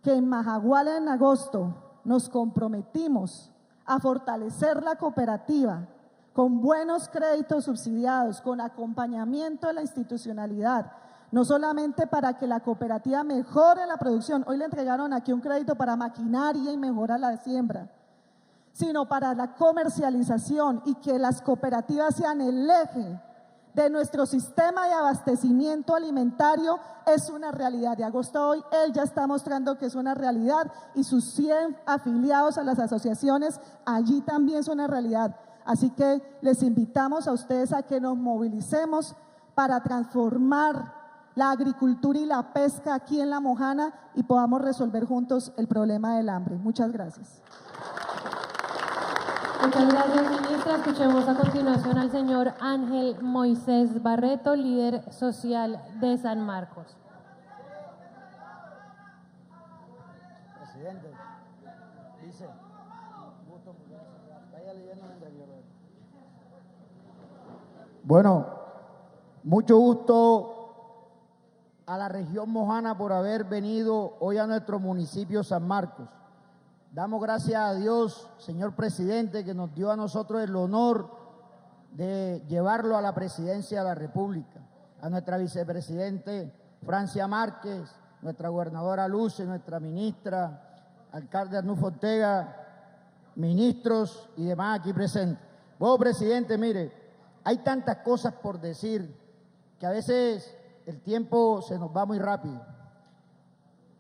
que en Majagual en agosto nos comprometimos a fortalecer la cooperativa con buenos créditos subsidiados, con acompañamiento de la institucionalidad, no solamente para que la cooperativa mejore la producción, hoy le entregaron aquí un crédito para maquinaria y mejora la siembra, sino para la comercialización y que las cooperativas sean el eje de nuestro sistema de abastecimiento alimentario. Es una realidad. De agosto a hoy, él ya está mostrando que es una realidad y sus 100 afiliados a las asociaciones allí también son una realidad. Así que les invitamos a ustedes a que nos movilicemos para transformar la agricultura y la pesca aquí en La Mojana y podamos resolver juntos el problema del hambre. Muchas gracias. Muchas gracias, ministra. Escuchemos a continuación al señor Ángel Moisés Barreto, líder social de San Marcos. Presidente, dice, vaya leyendo mientras yo leo. Bueno, mucho gusto a la región mojana por haber venido hoy a nuestro municipio San Marcos. Damos gracias a Dios, señor presidente, que nos dio a nosotros el honor de llevarlo a la presidencia de la República, a nuestra vicepresidente Francia Márquez, nuestra gobernadora Luce, nuestra ministra, alcalde Arnulfo Ortega, ministros y demás aquí presentes. Bueno, presidente, mire, hay tantas cosas por decir que a veces el tiempo se nos va muy rápido.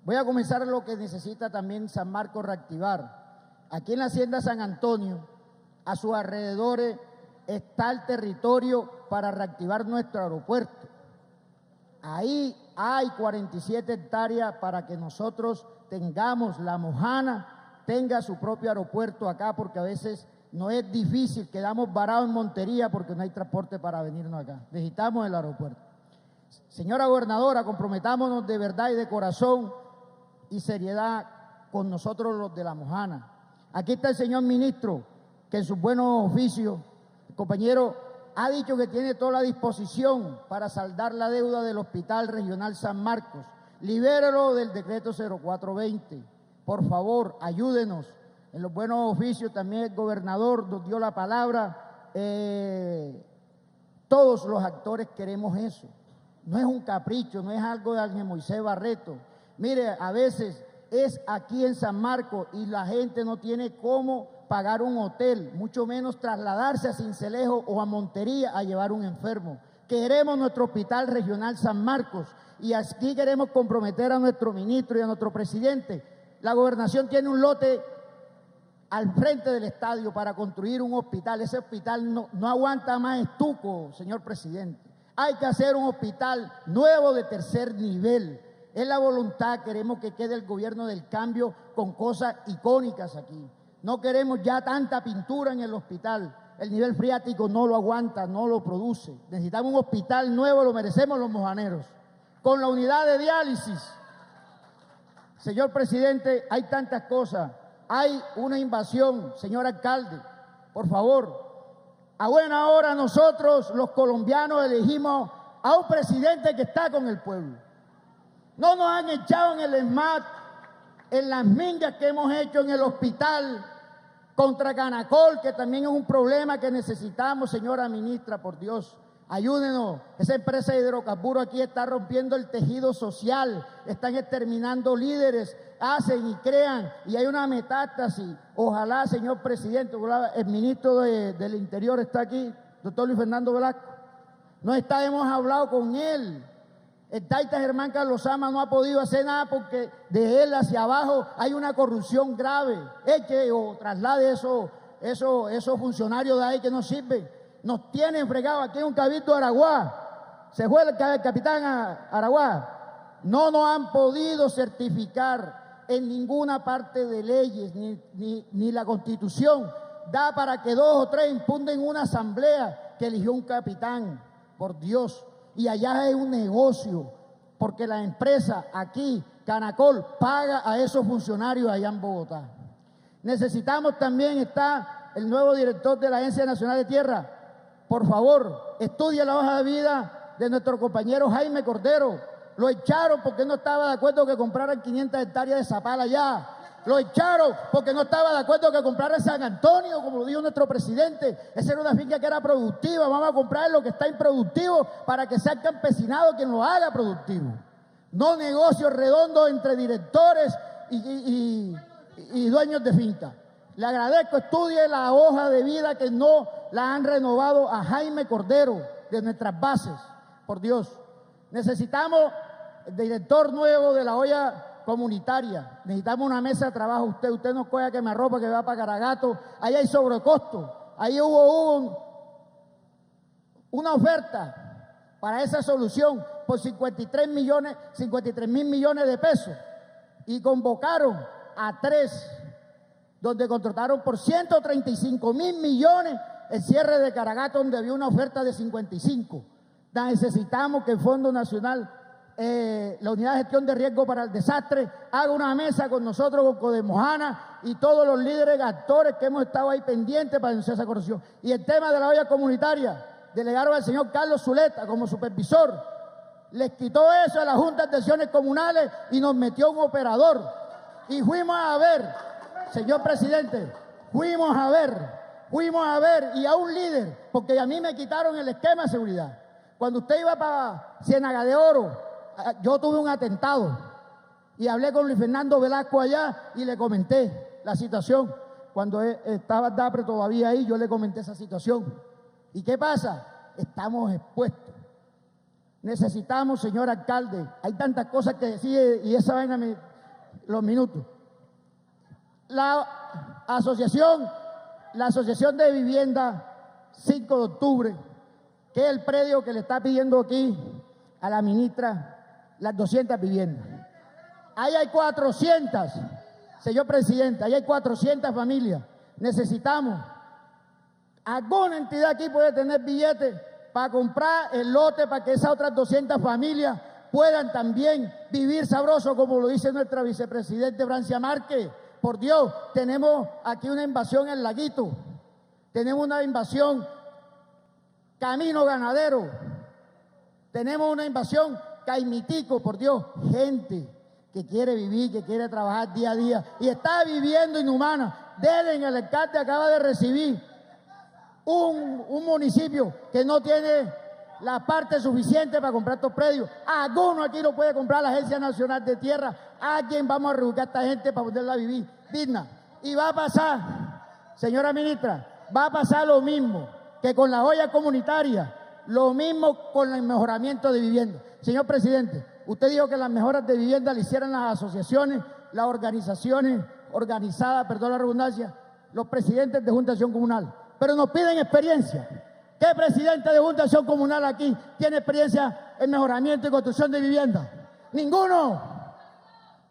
Voy a comenzar lo que necesita también San Marcos reactivar. Aquí en la Hacienda San Antonio, a sus alrededores, está el territorio para reactivar nuestro aeropuerto. Ahí hay 47 hectáreas para que nosotros tengamos, La Mojana tenga su propio aeropuerto acá, porque a veces no es difícil, quedamos varados en Montería porque no hay transporte para venirnos acá. Necesitamos el aeropuerto. Señora gobernadora, comprometámonos de verdad y de corazón y seriedad con nosotros los de La Mojana. Aquí está el señor ministro, que en sus buenos oficios, el compañero, ha dicho que tiene toda la disposición para saldar la deuda del Hospital Regional San Marcos. Libéralo del decreto 0420. Por favor, ayúdenos. En los buenos oficios también el gobernador nos dio la palabra. Todos los actores queremos eso. No es un capricho, no es algo de Ángel Moisés Barreto. Mire, a veces es aquí en San Marcos y la gente no tiene cómo pagar un hotel, mucho menos trasladarse a Sincelejo o a Montería a llevar un enfermo. Queremos nuestro Hospital Regional San Marcos y aquí queremos comprometer a nuestro ministro y a nuestro presidente. La gobernación tiene un lote al frente del estadio para construir un hospital. Ese hospital no aguanta más estuco, señor presidente. Hay que hacer un hospital nuevo de tercer nivel. Es la voluntad, queremos que quede el gobierno del cambio con cosas icónicas aquí. No queremos ya tanta pintura en el hospital. El nivel freático no lo aguanta, no lo produce. Necesitamos un hospital nuevo, lo merecemos los mojaneros. Con la unidad de diálisis. Señor presidente, hay tantas cosas. Hay una invasión, señor alcalde, por favor. A buena hora nosotros, los colombianos, elegimos a un presidente que está con el pueblo. No nos han echado en el SMAT, en las mingas que hemos hecho en el hospital contra Canacol, que también es un problema que necesitamos, señora ministra, por Dios. Ayúdenos, esa empresa de hidrocarburos aquí está rompiendo el tejido social, están exterminando líderes, hacen y crean, y hay una metástasis. Ojalá, señor presidente, el ministro del Interior está aquí, doctor Luis Fernando Velasco, hemos hablado con él. El Taita Germán Carlosama no ha podido hacer nada porque de él hacia abajo hay una corrupción grave. Eche o traslade esos funcionarios de ahí que no sirven. Nos tienen fregados aquí en un cabildo de Araguá. Se fue el capitán a Araguá. No nos han podido certificar en ninguna parte de leyes, ni la Constitución da para que 2 o 3 impugnen una asamblea que eligió un capitán, por Dios. Y allá es un negocio, porque la empresa aquí, Canacol, paga a esos funcionarios allá en Bogotá. Necesitamos también, está el nuevo director de la Agencia Nacional de Tierra. Por favor, estudie la hoja de vida de nuestro compañero Jaime Cordero. Lo echaron porque no estaba de acuerdo que compraran 500 hectáreas de zapal allá. Lo echaron porque no estaba de acuerdo que comprara San Antonio, como lo dijo nuestro presidente. Esa era una finca que era productiva. Vamos a comprar lo que está improductivo para que sea el campesinado quien lo haga productivo. No negocios redondos entre directores y dueños de finca. Le agradezco, estudie la hoja de vida que no la han renovado a Jaime Cordero de nuestras bases. Por Dios, necesitamos el director nuevo de la olla comunitaria. Necesitamos una mesa de trabajo. Usted no coja que me arropa que va para Caragato. Ahí hay sobrecosto. Ahí hubo una oferta para esa solución por 53 mil millones de pesos. Y convocaron a 3, donde contrataron por 135 mil millones el cierre de Caragato, donde había una oferta de 55. Necesitamos que el Fondo Nacional, la Unidad de Gestión de Riesgo para el Desastre, haga una mesa con nosotros, con Codemojana y todos los líderes actores que hemos estado ahí pendientes para denunciar esa corrupción. Y el tema de la olla comunitaria, delegaron al señor Carlos Zuleta como supervisor, les quitó eso a la Junta de Acciones Comunales y nos metió un operador. Y fuimos a ver, señor presidente, fuimos a ver y a un líder, porque a mí me quitaron el esquema de seguridad. Cuando usted iba para Ciénaga de Oro, yo tuve un atentado y hablé con Luis Fernando Velasco allá y le comenté la situación. Cuando estaba Dapre todavía ahí, yo le comenté esa situación. ¿Y qué pasa? Estamos expuestos. Necesitamos, señor alcalde, hay tantas cosas que decir y esa vaina los minutos. La asociación de vivienda 5 de octubre, que es el predio que le está pidiendo aquí a la ministra las 200 viviendas. Ahí hay 400, señor presidente, ahí hay 400 familias. Necesitamos, alguna entidad aquí puede tener billetes para comprar el lote para que esas otras 200 familias puedan también vivir sabroso, como lo dice nuestra vicepresidente Francia Márquez. Por Dios, tenemos aquí una invasión en Laguito, tenemos una invasión Camino Ganadero, tenemos una invasión Caimitico, por Dios, gente que quiere vivir, que quiere trabajar día a día y está viviendo inhumana. Deben, el alcalde acaba de recibir un municipio que no tiene la parte suficiente para comprar estos predios. Alguno aquí lo puede comprar la Agencia Nacional de Tierra. ¿A quién vamos a reubicar a esta gente para poderla vivir digna? Y va a pasar, señora ministra, va a pasar lo mismo que con la olla comunitaria, lo mismo con el mejoramiento de vivienda. Señor presidente, usted dijo que las mejoras de vivienda le hicieran las asociaciones, las organizaciones organizadas, perdón la redundancia, los presidentes de Junta de Acción Comunal. Pero nos piden experiencia. ¿Qué presidente de Junta de Acción Comunal aquí tiene experiencia en mejoramiento y construcción de vivienda? Ninguno.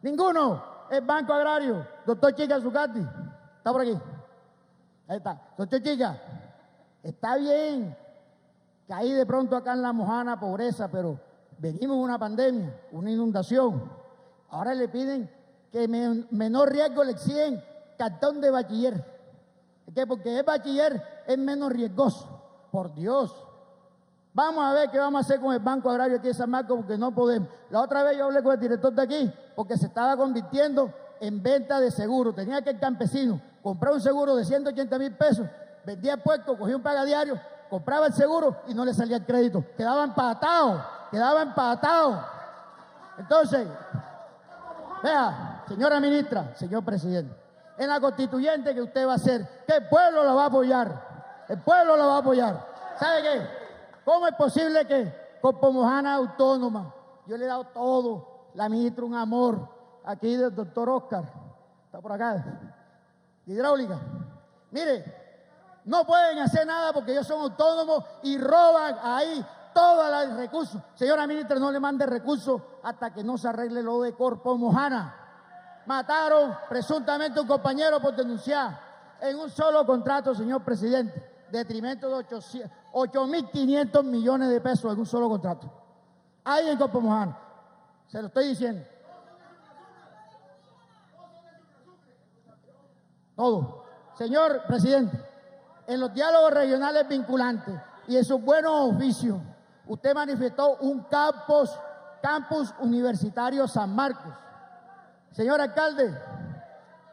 Ninguno. El Banco Agrario, doctor Chica Zucati, está por aquí. Ahí está. Doctor Chica, está bien que ahí de pronto acá en La Mojana pobreza, pero venimos de una pandemia, una inundación. Ahora le piden que menor riesgo le exigen cartón de bachiller. ¿Qué? Porque es bachiller, es menos riesgoso. Por Dios. Vamos a ver qué vamos a hacer con el Banco Agrario aquí de San Marcos, porque no podemos. La otra vez yo hablé con el director de aquí, porque se estaba convirtiendo en venta de seguro. Tenía que el campesino comprar un seguro de 180,000 pesos, vendía el puesto, cogía un pagadiario, compraba el seguro y no le salía el crédito. Quedaba empatado. Entonces, vea, señora ministra, señor presidente, en la constituyente que usted va a hacer, que el pueblo la va a apoyar. El pueblo la va a apoyar. ¿Sabe qué? ¿Cómo es posible que con Pomojana autónoma, yo le he dado todo, la ministra un amor, aquí del doctor Oscar, está por acá, hidráulica? Mire, no pueden hacer nada porque ellos son autónomos y roban ahí todos los recursos. Señora ministra, no le mande recursos hasta que no se arregle lo de Pomojana. Mataron presuntamente a un compañero por denunciar en un solo contrato, señor presidente, detrimento de 8.500 millones de pesos en un solo contrato. Ahí en Pomojana, se lo estoy diciendo. Todo. Señor presidente, en los diálogos regionales vinculantes y en sus buenos oficios, usted manifestó un campus universitario San Marcos. Señor alcalde,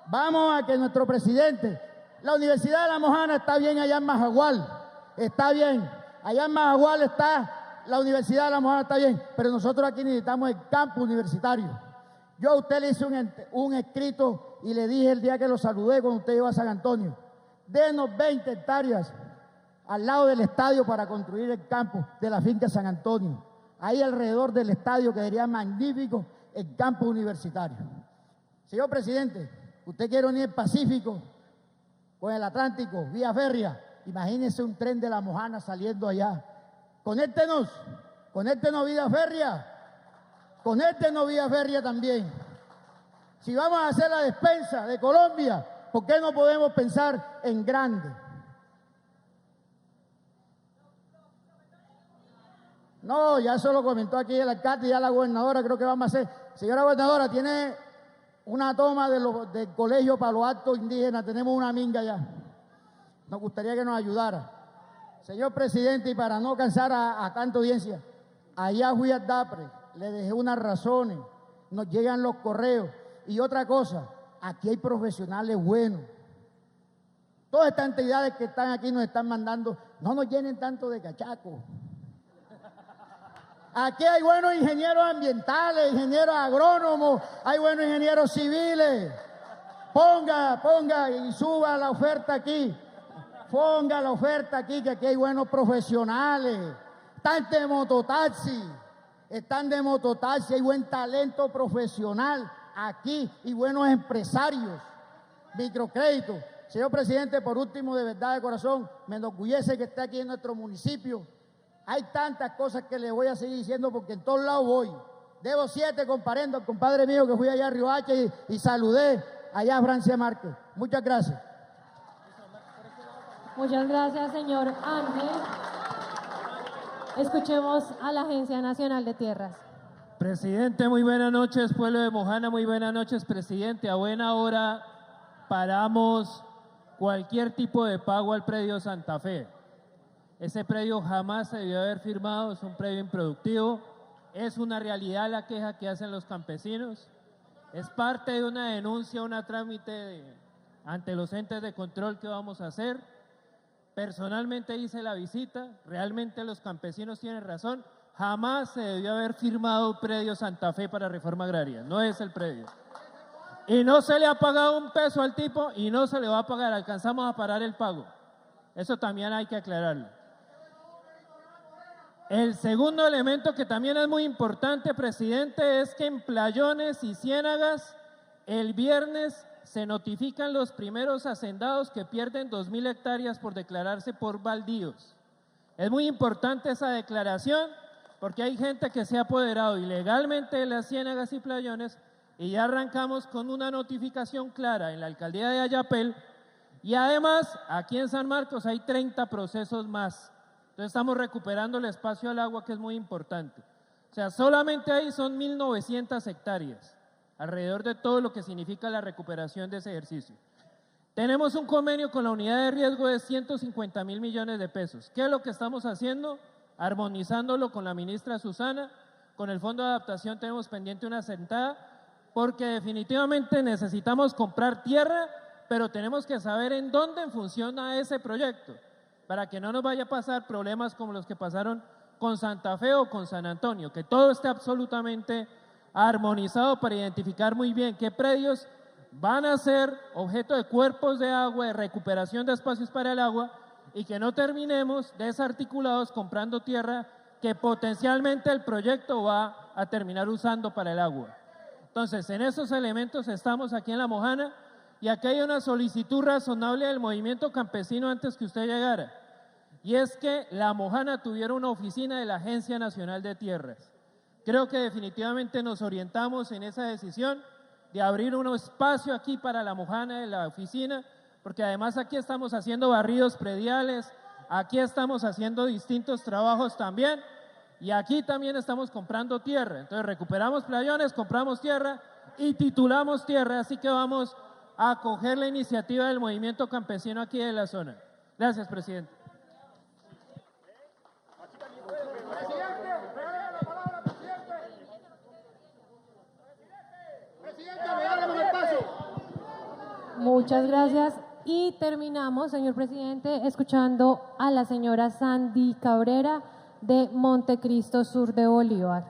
vamos a que nuestro presidente, la Universidad de La Mojana está bien allá en Majagual, está bien, allá en Majagual está la Universidad de La Mojana, está bien, pero nosotros aquí necesitamos el campus universitario. Yo a usted le hice un escrito y le dije el día que lo saludé cuando usted llegó a San Antonio, denos 20 hectáreas al lado del estadio para construir el campus de la finca San Antonio. Ahí alrededor del estadio quedaría magnífico el campus universitario. Señor presidente, usted quiere unir el Pacífico con el Atlántico, vía férrea. Imagínese un tren de La Mojana saliendo allá. Conéctenos vía férrea. Conéctenos vía férrea también. Si vamos a hacer la despensa de Colombia, ¿por qué no podemos pensar en grande? No, ya eso lo comentó aquí el alcalde y ya la gobernadora, creo que vamos a hacer. Señora gobernadora, tiene una toma del colegio Palo Alto Indígena, tenemos una minga ya. Nos gustaría que nos ayudara. Señor presidente, y para no cansar a tanta audiencia, allá fui al DAPRE, le dejé unas razones, nos llegan los correos. Y otra cosa, aquí hay profesionales buenos. Todas estas entidades que están aquí nos están mandando, no nos llenen tanto de cachacos. Aquí hay buenos ingenieros ambientales, ingenieros agrónomos, hay buenos ingenieros civiles. Ponga y suba la oferta aquí. Ponga la oferta aquí, que aquí hay buenos profesionales. Están de mototaxi, hay buen talento profesional aquí y buenos empresarios, microcréditos. señor presidente, por último, de verdad, de corazón, me enorgullece que esté aquí en nuestro municipio. Hay tantas cosas que le voy a seguir diciendo porque en todos lados voy. Debo 7 comparendo al compadre mío que fui allá a Riohacha y saludé allá a Francia Márquez. Muchas gracias. Muchas gracias, señor Ángel. Escuchemos a la Agencia Nacional de Tierras. Presidente, muy buenas noches, pueblo de Mojana, muy buenas noches, presidente. A buena hora paramos cualquier tipo de pago al predio Santa Fe. Ese predio jamás se debió haber firmado, es un predio improductivo, es una realidad la queja que hacen los campesinos, es parte de una denuncia, una trámite ante los entes de control que vamos a hacer. Personalmente hice la visita, realmente los campesinos tienen razón, jamás se debió haber firmado predio Santa Fe para reforma agraria, no es el predio. Y no se le ha pagado un peso al tipo y no se le va a pagar, alcanzamos a parar el pago. Eso también hay que aclararlo. El segundo elemento que también es muy importante, presidente, es que en Playones y Ciénagas el viernes se notifican los primeros hacendados que pierden 2.000 hectáreas por declararse por baldíos. Es muy importante esa declaración porque hay gente que se ha apoderado ilegalmente de las Ciénagas y Playones y ya arrancamos con una notificación clara en la alcaldía de Ayapel y además aquí en San Marcos hay 30 procesos más. Entonces estamos recuperando el espacio al agua que es muy importante. O sea, solamente ahí son 1.900 hectáreas, alrededor de todo lo que significa la recuperación de ese ejercicio. Tenemos un convenio con la unidad de riesgo de 150.000 millones de pesos. ¿Qué es lo que estamos haciendo? Armonizándolo con la ministra Susana. Con el Fondo de Adaptación tenemos pendiente una sentada, porque definitivamente necesitamos comprar tierra, pero tenemos que saber en dónde funciona ese proyecto, para que no nos vaya a pasar problemas como los que pasaron con Santa Fe o con San Antonio, que todo esté absolutamente armonizado para identificar muy bien qué predios van a ser objeto de cuerpos de agua, de recuperación de espacios para el agua, y que no terminemos desarticulados comprando tierra que potencialmente el proyecto va a terminar usando para el agua. Entonces, en esos elementos estamos aquí en La Mojana, y aquí hay una solicitud razonable del movimiento campesino antes que usted llegara, y es que La Mojana tuviera una oficina de la Agencia Nacional de Tierras. Creo que definitivamente nos orientamos en esa decisión de abrir un espacio aquí para La Mojana en la oficina, porque además aquí estamos haciendo barridos prediales, aquí estamos haciendo distintos trabajos también, y aquí también estamos comprando tierra. Entonces recuperamos playones, compramos tierra y titulamos tierra, así que vamos a acoger la iniciativa del movimiento campesino aquí de la zona. Gracias, presidente. Muchas gracias. Y terminamos, señor presidente, escuchando a la señora Sandy Cabrera de Montecristo Sur de Bolívar.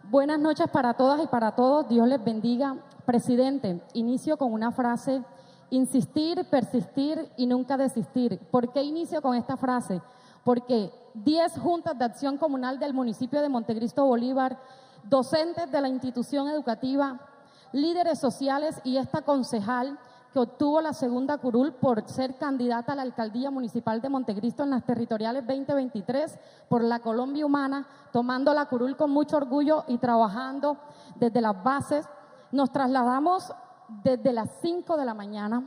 Buenas noches para todas y para todos. Dios les bendiga. Presidente, inicio con una frase: insistir, persistir y nunca desistir. ¿Por qué inicio con esta frase? Porque 10 juntas de acción comunal del municipio de Montecristo Bolívar, docentes de la institución educativa, líderes sociales y esta concejal que obtuvo la segunda curul por ser candidata a la alcaldía municipal de Montecristo en las territoriales 2023 por la Colombia Humana, tomando la curul con mucho orgullo y trabajando desde las bases. Nos trasladamos desde las 5 de la mañana,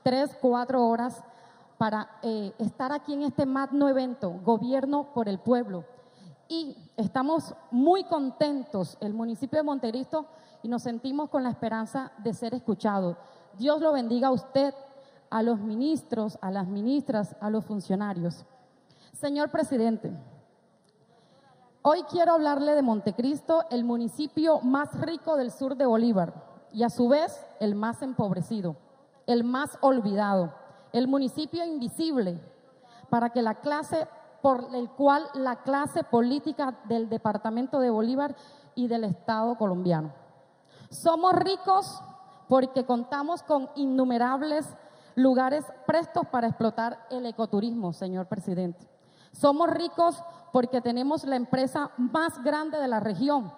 3-4 horas, para estar aquí en este magno evento, Gobierno por el Pueblo. Y estamos muy contentos, el municipio de Montecristo, y nos sentimos con la esperanza de ser escuchados. Dios lo bendiga a usted, a los ministros, a las ministras, a los funcionarios. Señor presidente, hoy quiero hablarle de Montecristo, el municipio más rico del sur de Bolívar y a su vez el más empobrecido, el más olvidado, el municipio invisible para que la clase, por el cual la clase política del departamento de Bolívar y del Estado colombiano. Somos ricos porque contamos con innumerables lugares prestos para explotar el ecoturismo, señor presidente. Somos ricos porque tenemos la empresa más grande de la región,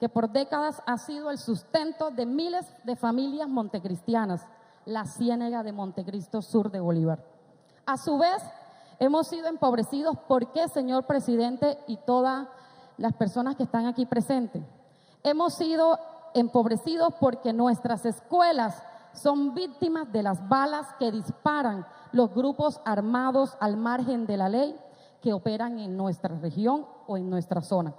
que por décadas ha sido el sustento de miles de familias montecristianas, la Ciénega de Montecristo Sur de Bolívar. A su vez, hemos sido empobrecidos. ¿Por qué, señor presidente, y todas las personas que están aquí presentes? Hemos sido empobrecidos porque nuestras escuelas son víctimas de las balas que disparan los grupos armados al margen de la ley que operan en nuestra región o en nuestra zona.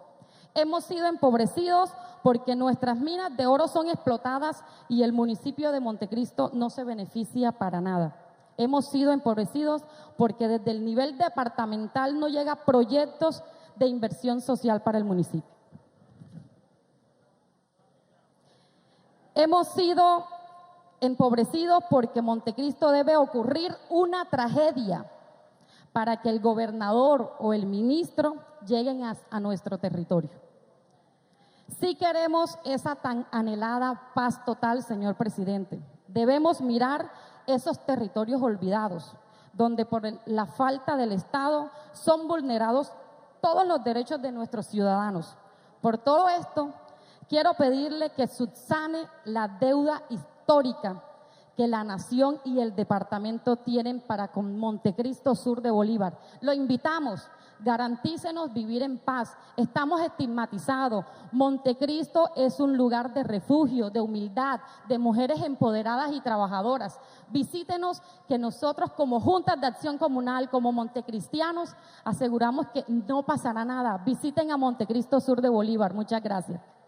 Hemos sido empobrecidos porque nuestras minas de oro son explotadas y el municipio de Montecristo no se beneficia para nada. Hemos sido empobrecidos porque desde el nivel departamental no llega proyectos de inversión social para el municipio. Hemos sido empobrecidos porque Montecristo debe ocurrir una tragedia para que el gobernador o el ministro lleguen a nuestro territorio. Si queremos esa tan anhelada paz total, señor presidente, debemos mirar esos territorios olvidados, donde por la falta del Estado son vulnerados todos los derechos de nuestros ciudadanos. Por todo esto, quiero pedirle que subsane la deuda histórica que la nación y el departamento tienen para con Montecristo Sur de Bolívar. Lo invitamos, garantícenos vivir en paz. Estamos estigmatizados. Montecristo es un lugar de refugio, de humildad, de mujeres empoderadas y trabajadoras. Visítenos, que nosotros como Juntas de Acción Comunal, como montecristianos, aseguramos que no pasará nada. Visiten a Montecristo Sur de Bolívar. Muchas gracias.